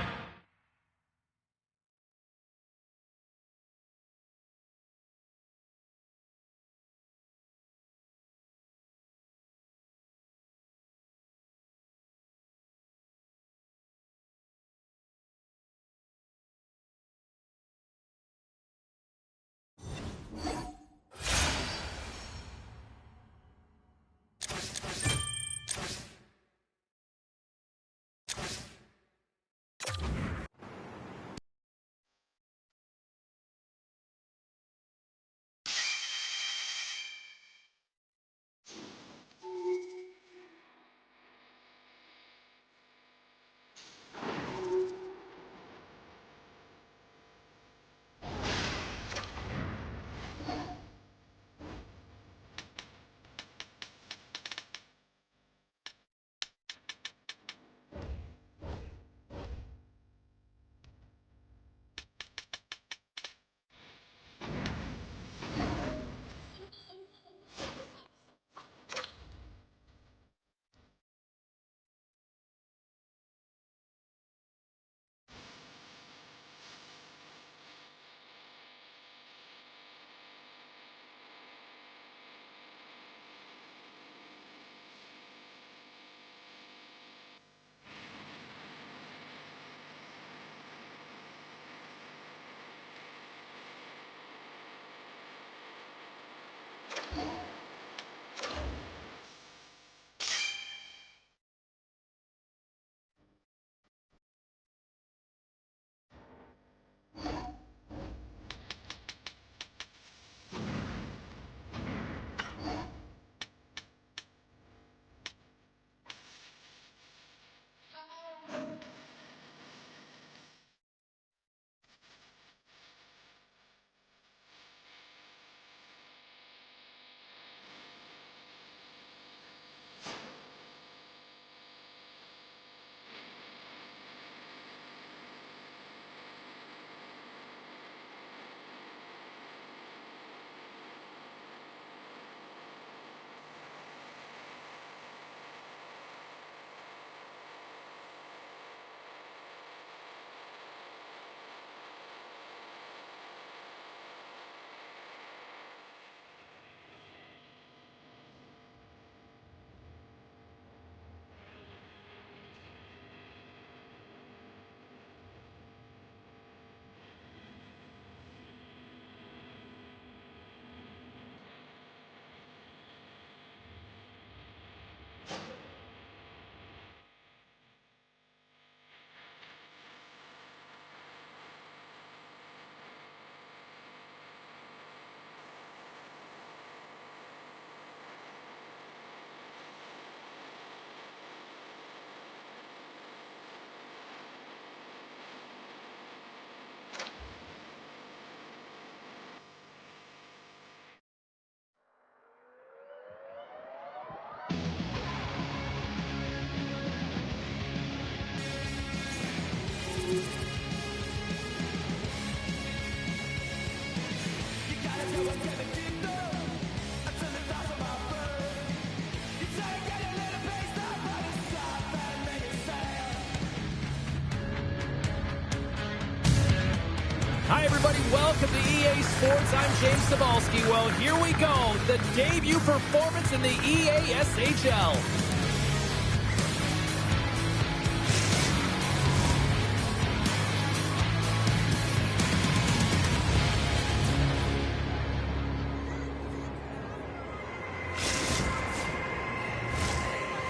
Hi, everybody. Welcome to EA Sports. I'm James Cebulski. Well, here we go. The debut performance in the EASHL.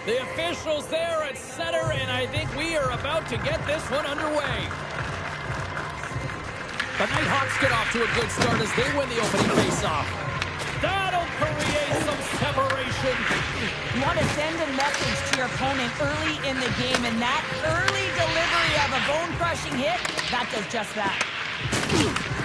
The officials there at center, and I think we are about to get this one underway. The Nighthawks get off to a good start as they win the opening faceoff. That'll create some separation. You want to send a message to your opponent early in the game, and that early delivery of a bone-crushing hit, that does just that.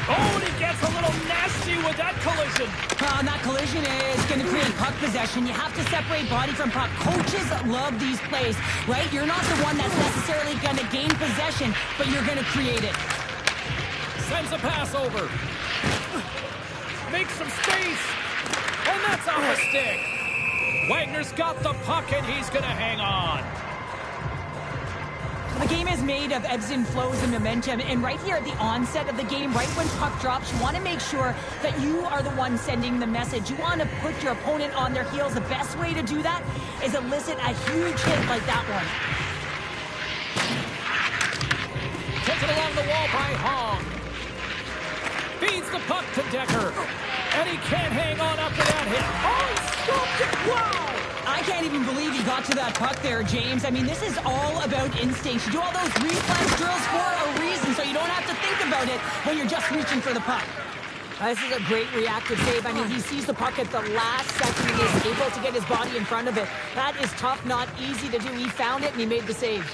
Oh, and he gets a little nasty with that collision. And that collision is going to create puck possession. You have to separate body from puck. Coaches love these plays, right? You're not the one that's necessarily going to gain possession, but you're going to create it. Sends a pass over. Makes some space. And that's off a stick. Wagner's got the puck, and he's going to hang on. The game is made of ebbs and flows and momentum, and right here at the onset of the game, right when puck drops, you want to make sure that you are the one sending the message. You want to put your opponent on their heels. The best way to do that is elicit a huge hit like that one. Taken along the wall by Hong. Feeds the puck to Decker. And he can't hang on after that hit. Oh, he stopped it. Wow! I can't even believe he got to that puck there, James. I mean, this is all about instinct. You do all those reflex drills for a reason, so you don't have to think about it when you're just reaching for the puck. This is a great reactive save. I mean, he sees the puck at the last second and is able to get his body in front of it. That is tough, not easy to do. He found it, and he made the save.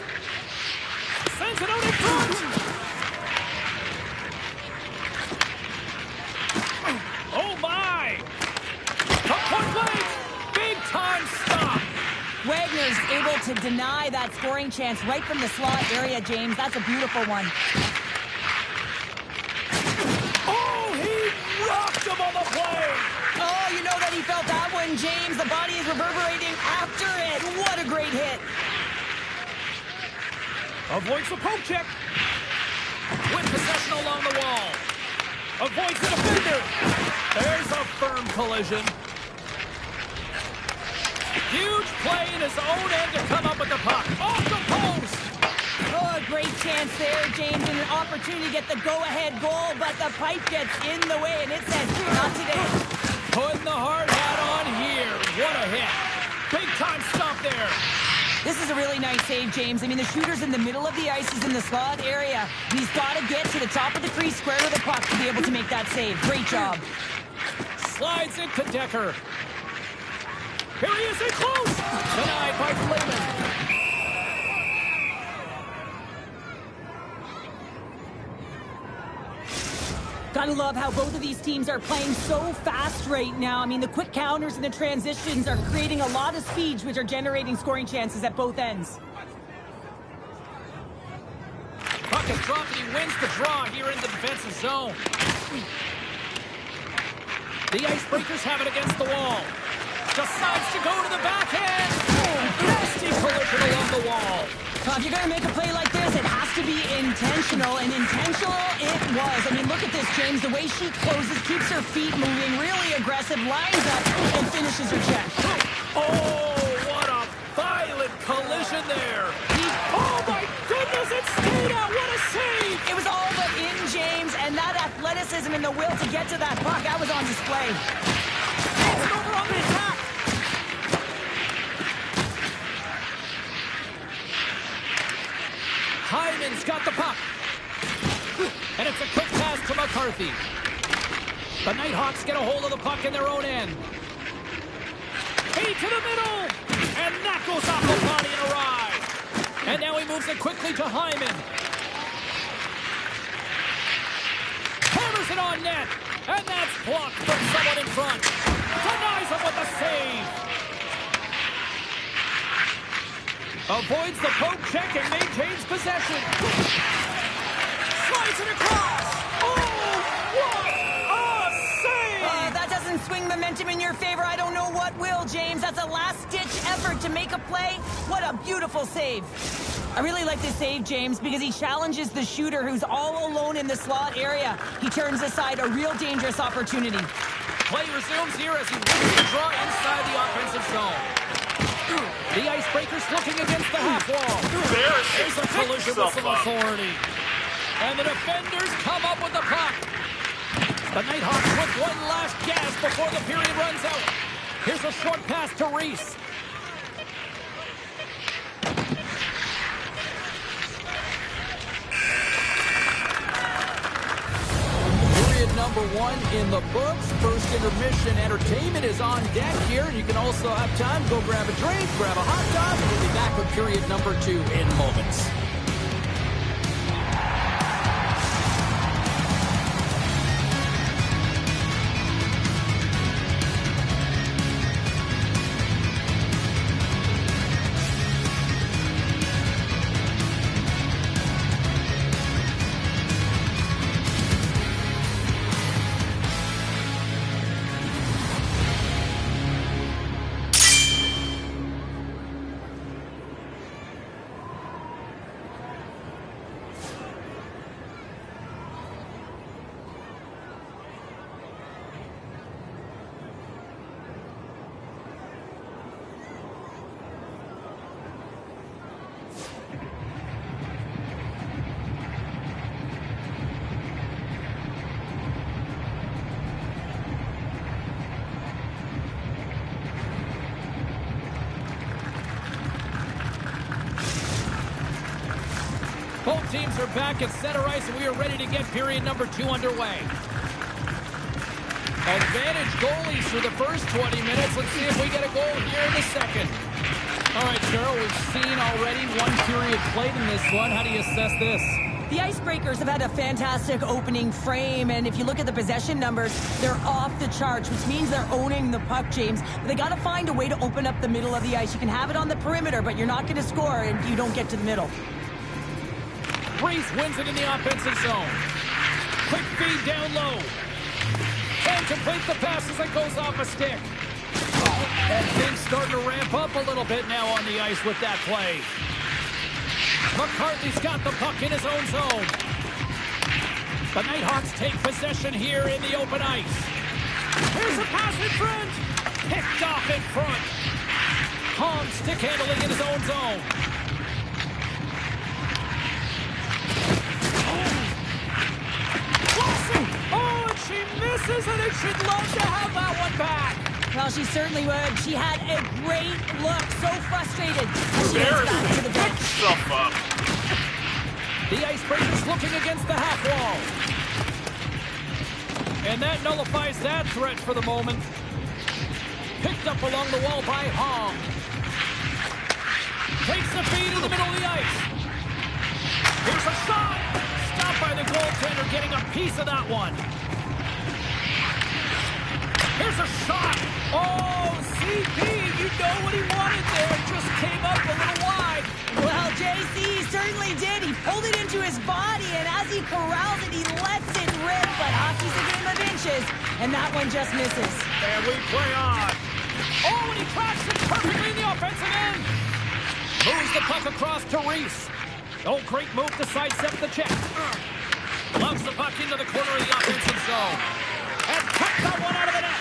Sends it out in front. Oh, my. Point blank. Big time stop. Wagner's able to deny that scoring chance right from the slot area, James. That's a beautiful one. Oh, he rocked him on the play. Oh, you know that he felt that one, James. The body is reverberating after it. What a great hit. Avoids the poke check. With possession along the wall. Avoids the defender. There's a firm collision. Huge play in his own end to come up with the puck. Off the post. Oh, a great chance there, James, and an opportunity to get the go-ahead goal, but the pipe gets in the way, and it says, not today. Putting the hard hat on here. What a hit. Big time stop there. This is a really nice save, James. I mean, the shooter's in the middle of the ice. He's in the slot area. And he's got to get to the top of the crease square with the puck to be able to make that save. Great job. Slides it to Decker. Here he is, in close. Denied by Fleeman. Gotta love how both of these teams are playing so fast right now. I mean, the quick counters and the transitions are creating a lot of speeds, which are generating scoring chances at both ends. Puck is dropped, and he wins the draw here in the defensive zone. The Icebreakers have it against the wall. Decides to go to the backhand. Oh, nasty collision along the wall. If you're going to make a play like this, it has to be intentional, and intentional it was. I mean, look at this, James. The way she closes, keeps her feet moving, really aggressive, lines up, and finishes her check. Oh, what a violent collision there. Oh, my goodness, it stayed out. What a save. It was all but in, James, and that athleticism and the will to get to that puck, that was on display. It's over on the attack. Hyman's got the puck. And it's a quick pass to McCarthy. The Nighthawks get a hold of the puck in their own end. Feed to the middle. And that goes off the body and awry. And now he moves it quickly to Hyman. Hammers it on net. And that's blocked from someone in front. Denies him with the save. Avoids the poke check and maintains possession. Slides it across. Oh, what a save! That doesn't swing momentum in your favor. I don't know what will, James. That's a last-ditch effort to make a play. What a beautiful save. I really like this save, James, because he challenges the shooter who's all alone in the slot area. He turns aside a real dangerous opportunity. Play resumes here as he wins the draw inside the offensive zone. The Icebreakers looking against the half wall. There's a collision with some authority. And the defenders come up with the puck. The Nighthawks with one last gas before the period runs out. Here's a short pass to Reese. Period number 1 in the books. First intermission entertainment is on deck here. You can also have time to go grab a drink, grab a hot dog. We'll be back with period number 2 in moments. Both teams are back at center ice, and we are ready to get period number 2 underway. Advantage goalies for the first 20 minutes. Let's see if we get a goal here in the second. All right, Cheryl, we've seen already one period played in this one. How do you assess this? The Icebreakers have had a fantastic opening frame, and if you look at the possession numbers, they're off the charts, which means they're owning the puck, James. But they got to find a way to open up the middle of the ice. You can have it on the perimeter, but you're not going to score if you don't get to the middle. Reese wins it in the offensive zone. Quick feed down low. And complete the pass as it goes off a stick. And things starting to ramp up a little bit now on the ice with that play. McCarthy's got the puck in his own zone. The Nighthawks take possession here in the open ice. Here's a pass in front. Picked off in front. Hahn stick handling in his own zone. Oh, and she misses it, and she'd love to have that one back. Well, she certainly would. She had a great look, so frustrated. She heads back to the bench. The Icebreakers looking against the half wall. And that nullifies that threat for the moment. Picked up along the wall by Hong. Takes the feed in the middle of the ice. Here's a shot. Stopped by the goaltender, getting a piece of that one. Here's a shot. Oh, CP, you know what he wanted there. Just came up a little wide. Well, JC certainly did. He pulled it into his body, and as he corrals it, he lets it rip. But hockey's a game of inches, and that one just misses. And we play on. Oh, and he traps it perfectly in the offensive end. Moves the puck across to Reese. Oh, great move to sidestep the check. Loves the puck into the corner of the offensive zone. And cuts that one out of the net.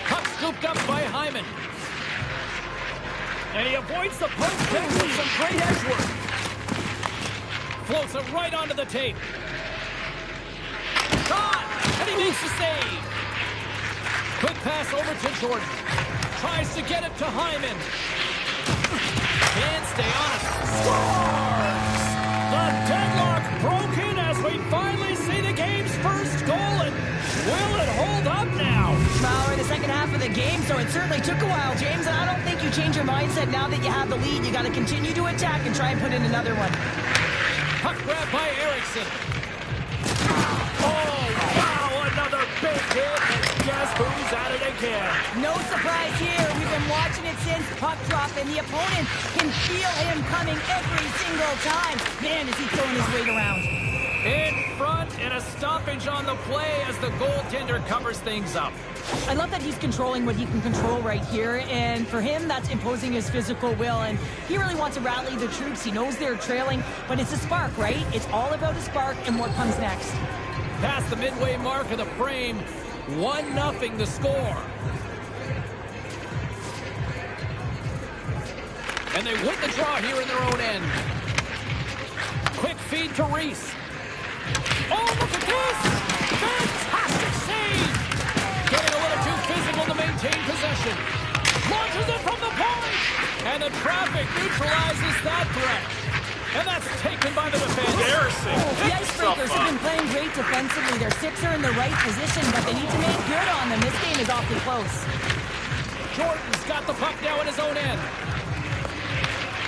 Puck scooped up by Hyman. And he avoids the post pick with some great edge work. Floats it right onto the tape. Shot! And he makes the save. Quick pass over to Jordan. Tries to get it to Hyman. Can't stay on it. Scores! The deadlock broken as we finally see the game's first goal. And will it hold up now? Well, we're in the second half of the game, so it certainly took a while, James. And I don't think you change your mindset now that you have the lead. You got to continue to attack and try and put in another one. Puck grab by Erickson. Oh, wow, another big hit. And guess who's at it again? No surprise here. We've been watching it since puck drop, and the opponent can feel him coming every single time. Man, is he throwing his weight around. In front, and a stoppage on the play as the goaltender covers things up. I love that he's controlling what he can control right here, and for him, that's imposing his physical will, and he really wants to rally the troops. He knows they're trailing, but it's a spark, right? It's all about a spark and what comes next. Past the midway mark of the frame, 1-0 the score. And they win the draw here in their own end. Quick feed to Reese. Oh, look at this! Fantastic save! Getting a little too physical to maintain possession. Launches it from the point! And the traffic neutralizes that threat. And that's taken by the defense. Embarrassing. The Icebreakers have been playing great defensively. Their six are in the right position, but they need to make good on them. This game is awfully close. Jordan's got the puck now in his own end.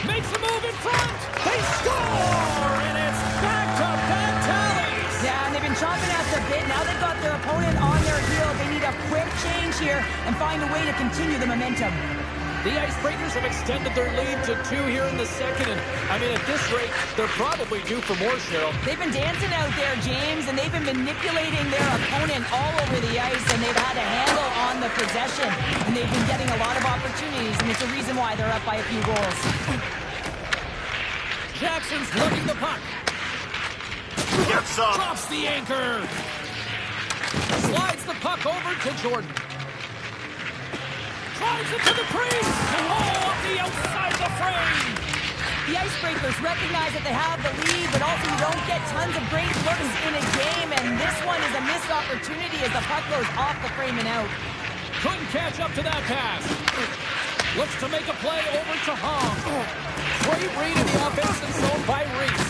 Makes a move in front. They score! And it's back-to-back tallies. Yeah, and they've been chomping at the bit. Now they've got their opponent on their heel. They need a quick change here and find a way to continue the momentum. The Icebreakers have extended their lead to 2 here in the second. And, I mean, at this rate, they're probably due for more, Cheryl. They've been dancing out there, James, and they've been manipulating their opponent all over the ice, and they've had a handle on the possession. And they've been getting a lot of opportunities, and it's a reason why they're up by a few goals. Jackson's lugging the puck. Gets up. Drops the anchor. Slides the puck over to Jordan. Drives it to the crease. Oh, up the outside of the frame. The Icebreakers recognize that they have the lead, but also you don't get tons of great looks in a game, and this one is a missed opportunity as the puck goes off the frame and out. Couldn't catch up to that pass. Looks to make a play over to Hong. Great read in the offensive zone by Reese.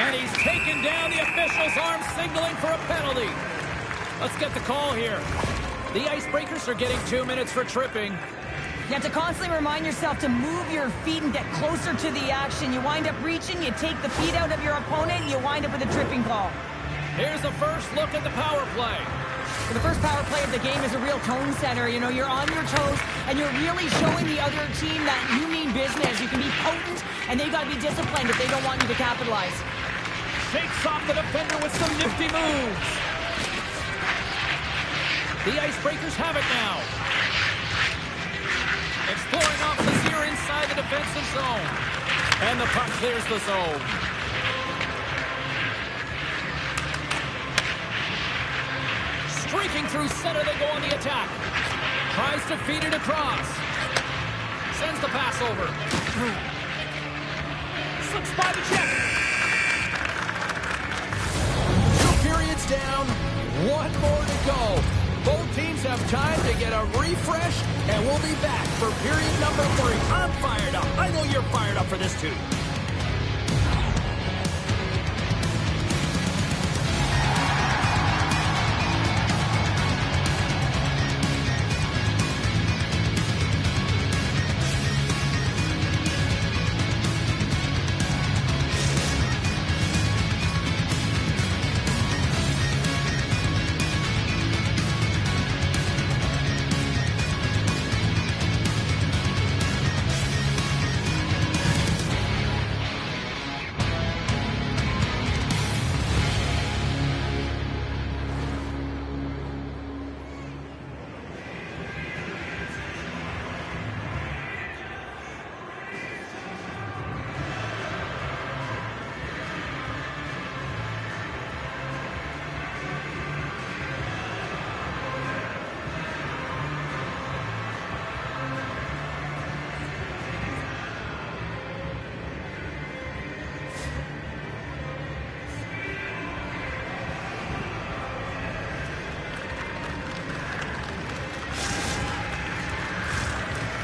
And he's taken down. The official's arm signaling for a penalty. Let's get the call here. The Icebreakers are getting 2 minutes for tripping. You have to constantly remind yourself to move your feet and get closer to the action. You wind up reaching, you take the feet out of your opponent, and you wind up with a tripping call. Here's the first look at the power play. The first power play of the game is a real tone setter. You know, you're on your toes, and you're really showing the other team that you mean business. You can be potent, and they've got to be disciplined if they don't want you to capitalize. Shakes off the defender with some nifty moves. The Icebreakers have it now. Exploring off the zero inside the defensive zone. And the puck clears the zone. Streaking through center, they go on the attack. Tries to feed it across. Sends the pass over. Slips by the check. 2 periods down. 1 more to go. Both teams have time to get a refresh, and we'll be back for period number 3. I'm fired up. I know you're fired up for this too.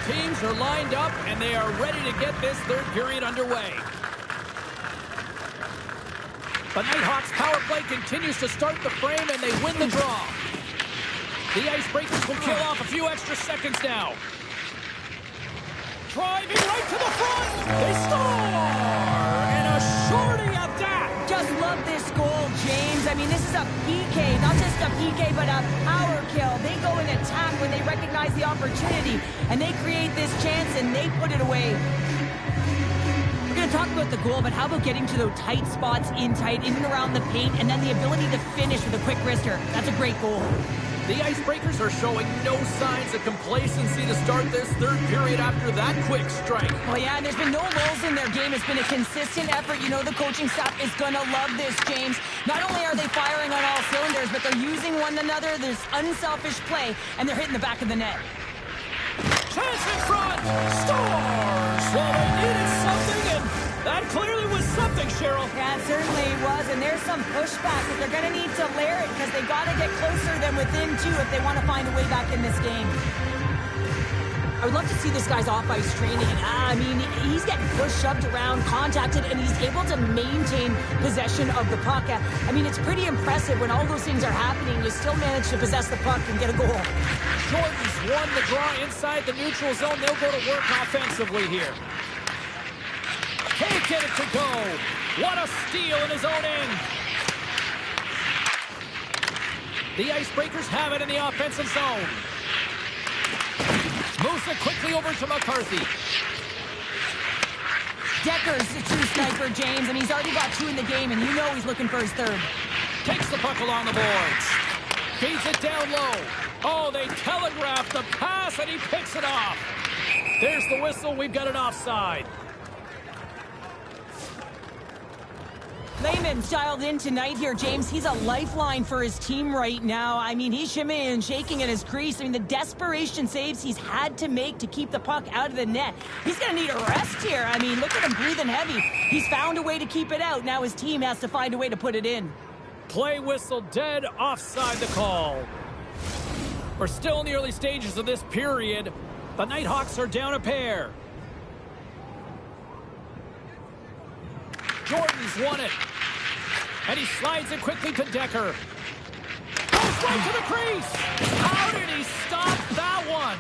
Teams are lined up, and they are ready to get this third period underway. The Nighthawks power play continues to start the frame, and they win the draw. The Icebreakers will kill off a few extra seconds now. Driving right to the front. They score! And a shorty at that. Just love this goal, James. I mean, this is a PK, not just a PK, but a power kill. They go and attack when they recognize the opportunity, and they create this chance, and they put it away. We're going to talk about the goal, but how about getting to those tight spots in and around the paint, and then the ability to finish with a quick wrister? That's a great goal. The Icebreakers are showing no signs of complacency to start this third period after that quick strike. Well, yeah, and there's been no lulls in their game. It's been a consistent effort. You know the coaching staff is going to love this, James. Not only are they firing on all cylinders, but they're using one another. There's unselfish play, and they're hitting the back of the net. Chance in front! Scores! Well, they needed something, and that clearly was something, Cheryl. Yeah, it certainly was, and there's some pushback, but they're going to need to layer it because they got to get closer than within two if they want to find a way back in this game. I would love to see this guy's off-ice training. I mean, he's getting pushed, shoved around, contacted, and he's able to maintain possession of the puck. I mean, it's pretty impressive when all those things are happening. You still manage to possess the puck and get a goal. Jordan's won the draw inside the neutral zone. They'll go to work offensively here. Can't get it to go. What a steal in his own end. The Icebreakers have it in the offensive zone. Moves it quickly over to McCarthy. Decker's a true sniper, James, and he's already got two in the game, and you know he's looking for his third. Takes the puck along the boards. Feeds it down low. Oh, they telegraphed the pass, and he picks it off. There's the whistle. We've got an offside. Lehman's dialed in tonight here, James. He's a lifeline for his team right now. I mean, he's shimmying and shaking at his crease. I mean, the desperation saves he's had to make to keep the puck out of the net. He's going to need a rest here. I mean, look at him breathing heavy. He's found a way to keep it out. Now his team has to find a way to put it in. Play whistle dead, offside the call. We're still in the early stages of this period. The Nighthawks are down a pair. Jordan's won it. And he slides it quickly to Decker. Goes right to the crease. How did he stop that one?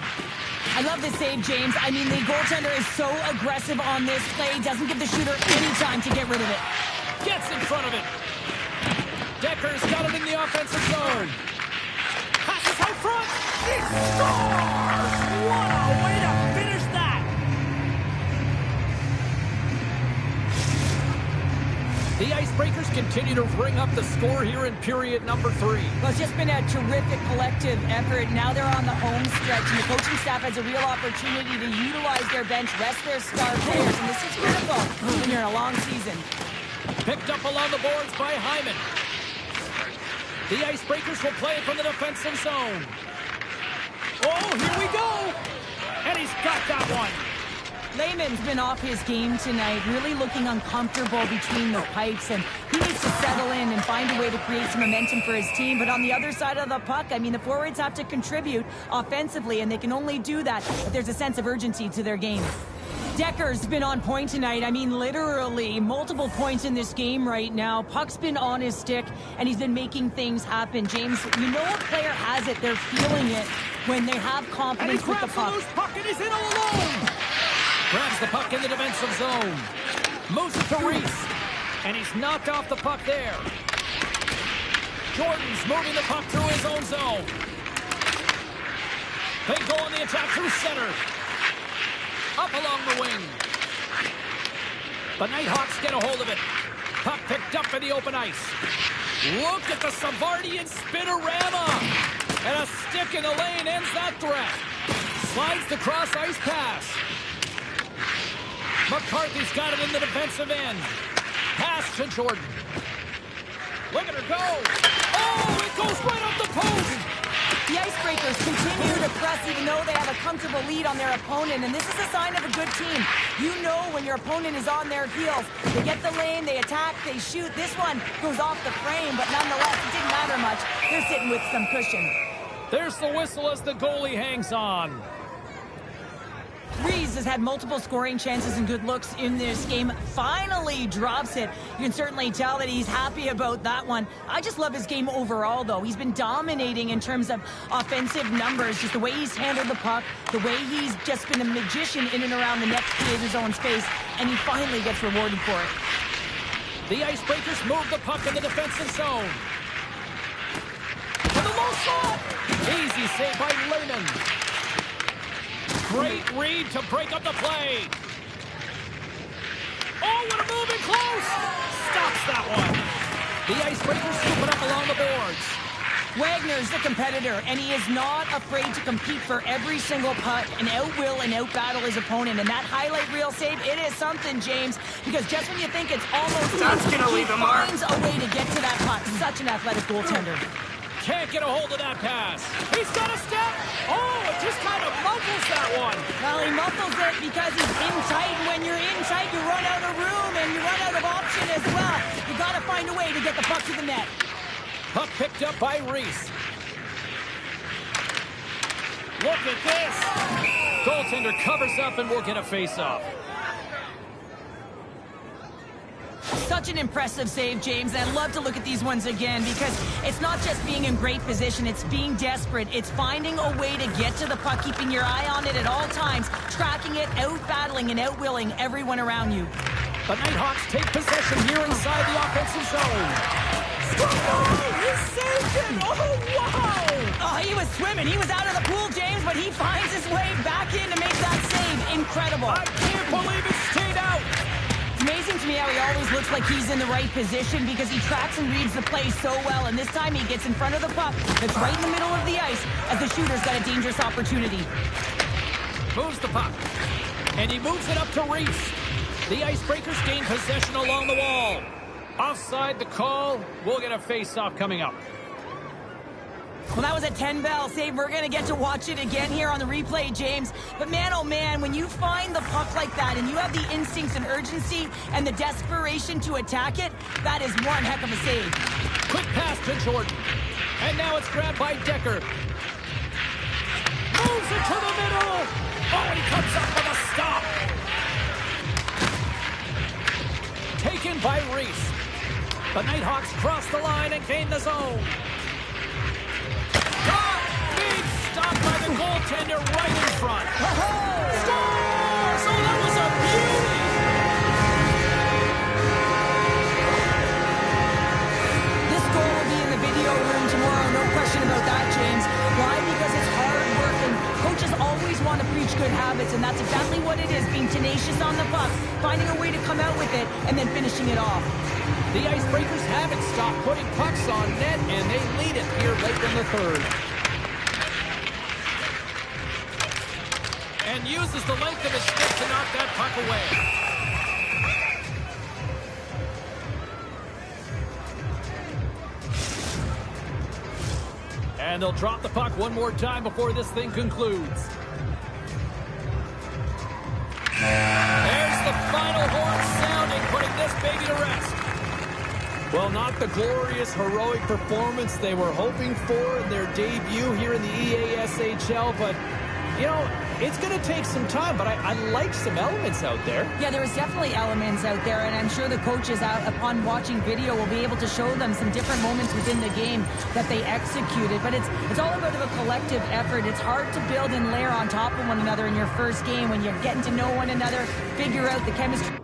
I love this save, James. I mean, the goaltender is so aggressive on this play. Doesn't give the shooter any time to get rid of it. Gets in front of it. Decker's got it in the offensive zone. Passes out front. He scores! What a way to finish that! The Icebreakers continue to ring up the score here in period number 3. Well, it's just been a terrific collective effort. Now they're on the home stretch, and the coaching staff has a real opportunity to utilize their bench, rest their star players, and this is critical when you're in a long season. Picked up along the boards by Hyman. The Icebreakers will play it from the defensive zone. Oh, here we go! And he's got that one. Lehman's been off his game tonight, really looking uncomfortable between the pipes, and he needs to settle in and find a way to create some momentum for his team. But on the other side of the puck, I mean, the forwards have to contribute offensively, and they can only do that if there's a sense of urgency to their game. Decker's been on point tonight. I mean, literally multiple points in this game right now. Puck's been on his stick, and he's been making things happen. James, you know a player has it. They're feeling it when they have confidence with the puck. And he grabs the loose puck, and he's in all alone. Grabs the puck in the defensive zone. Moves it to Reese. And he's knocked off the puck there. Jordan's moving the puck through his own zone. They go on the attack through center. Up along the wing. The Nighthawks get a hold of it. Puck picked up in the open ice. Look at the Savardian spinorama. And a stick in the lane ends that threat. Slides the cross-ice pass. McCarthy's got it in the defensive end. Pass to Jordan. Look at her go. Oh, it goes right off the post. The Icebreakers continue to press even though they have a comfortable lead on their opponent, and this is a sign of a good team. You know when your opponent is on their heels. They get the lane, they attack, they shoot. This one goes off the frame, but nonetheless, it didn't matter much. They're sitting with some cushion. There's the whistle as the goalie hangs on. Reese has had multiple scoring chances and good looks in this game. Finally drops it. You can certainly tell that he's happy about that one. I just love his game overall, though. He's been dominating in terms of offensive numbers. Just the way he's handled the puck, the way he's just been a magician in and around the net to create his own space, and he finally gets rewarded for it. The Icebreakers move the puck in the defensive zone. To the low slot. Easy save by Lehman. Great read to break up the play. Oh, The Icebreakers scoop it up along the boards. Wagner's the competitor, and he is not afraid to compete for every single puck and outwill and outbattle his opponent. And that highlight reel save, it is something, James, because just when you think it's almost That's done, gonna he leave a mark. finds a way to get to that puck. Such an athletic goaltender. Can't get a hold of that pass. He's got a step. Oh, it just kind of muffles that one. Well, he muffles it because he's in tight, and when you're in tight, you run out of room, and you run out of option as well. You got to find a way to get the puck to the net. Puck picked up by Reese. Look at this. Goaltender covers up and we'll get a face-off. Such an impressive save, James, and I'd love to look at these ones again because it's not just being in great position, it's being desperate. It's finding a way to get to the puck, keeping your eye on it at all times, tracking it, out-battling and outwilling everyone around you. The Nighthawks take possession here inside the offensive zone. Oh, he saved it! Oh, wow! Oh, he was swimming. He was out of the pool, James, but he finds his way back in to make that save. Incredible. I can't believe it stayed out. It's amazing to me how he always looks like he's in the right position because he tracks and reads the play so well, and this time he gets in front of the puck that's right in the middle of the ice as the shooter's got a dangerous opportunity. Moves the puck, and he moves it up to Reese. The Icebreakers gain possession along the wall. Offside the call. We'll get a face-off coming up. Well, that was a 10-bell save. We're going to get to watch it again here on the replay, James. But man, oh man, when you find the puck like that and you have the instincts and urgency and the desperation to attack it, that is one heck of a save. Quick pass to Jordan. And now it's grabbed by Decker. Moves it to the middle. Oh, and he comes up with a stop. Taken by Reese. The Nighthawks cross the line and gain the zone. Big stop by the goaltender right in front. Scores! Oh, that was a beauty! This goal will be in the video room tomorrow, no question about that, James. Why? Because it's hard work, and coaches always want to preach good habits, and that's exactly what it is, being tenacious on the puck, finding a way to come out with it, and then finishing it off. The Icebreakers haven't stopped putting pucks on net, and they lead it here late in the third. And uses the length of his stick to knock that puck away. And they'll drop the puck one more time before this thing concludes. There's the final horn sounding, putting this baby to rest. Well, not the glorious, heroic performance they were hoping for in their debut here in the EASHL, but, you know, it's going to take some time, but I like some elements out there. Yeah, there was definitely elements out there, and I'm sure the coaches, upon watching video, will be able to show them some different moments within the game that they executed. But it's all about a collective effort. It's hard to build and layer on top of one another in your first game when you're getting to know one another, figure out the chemistry.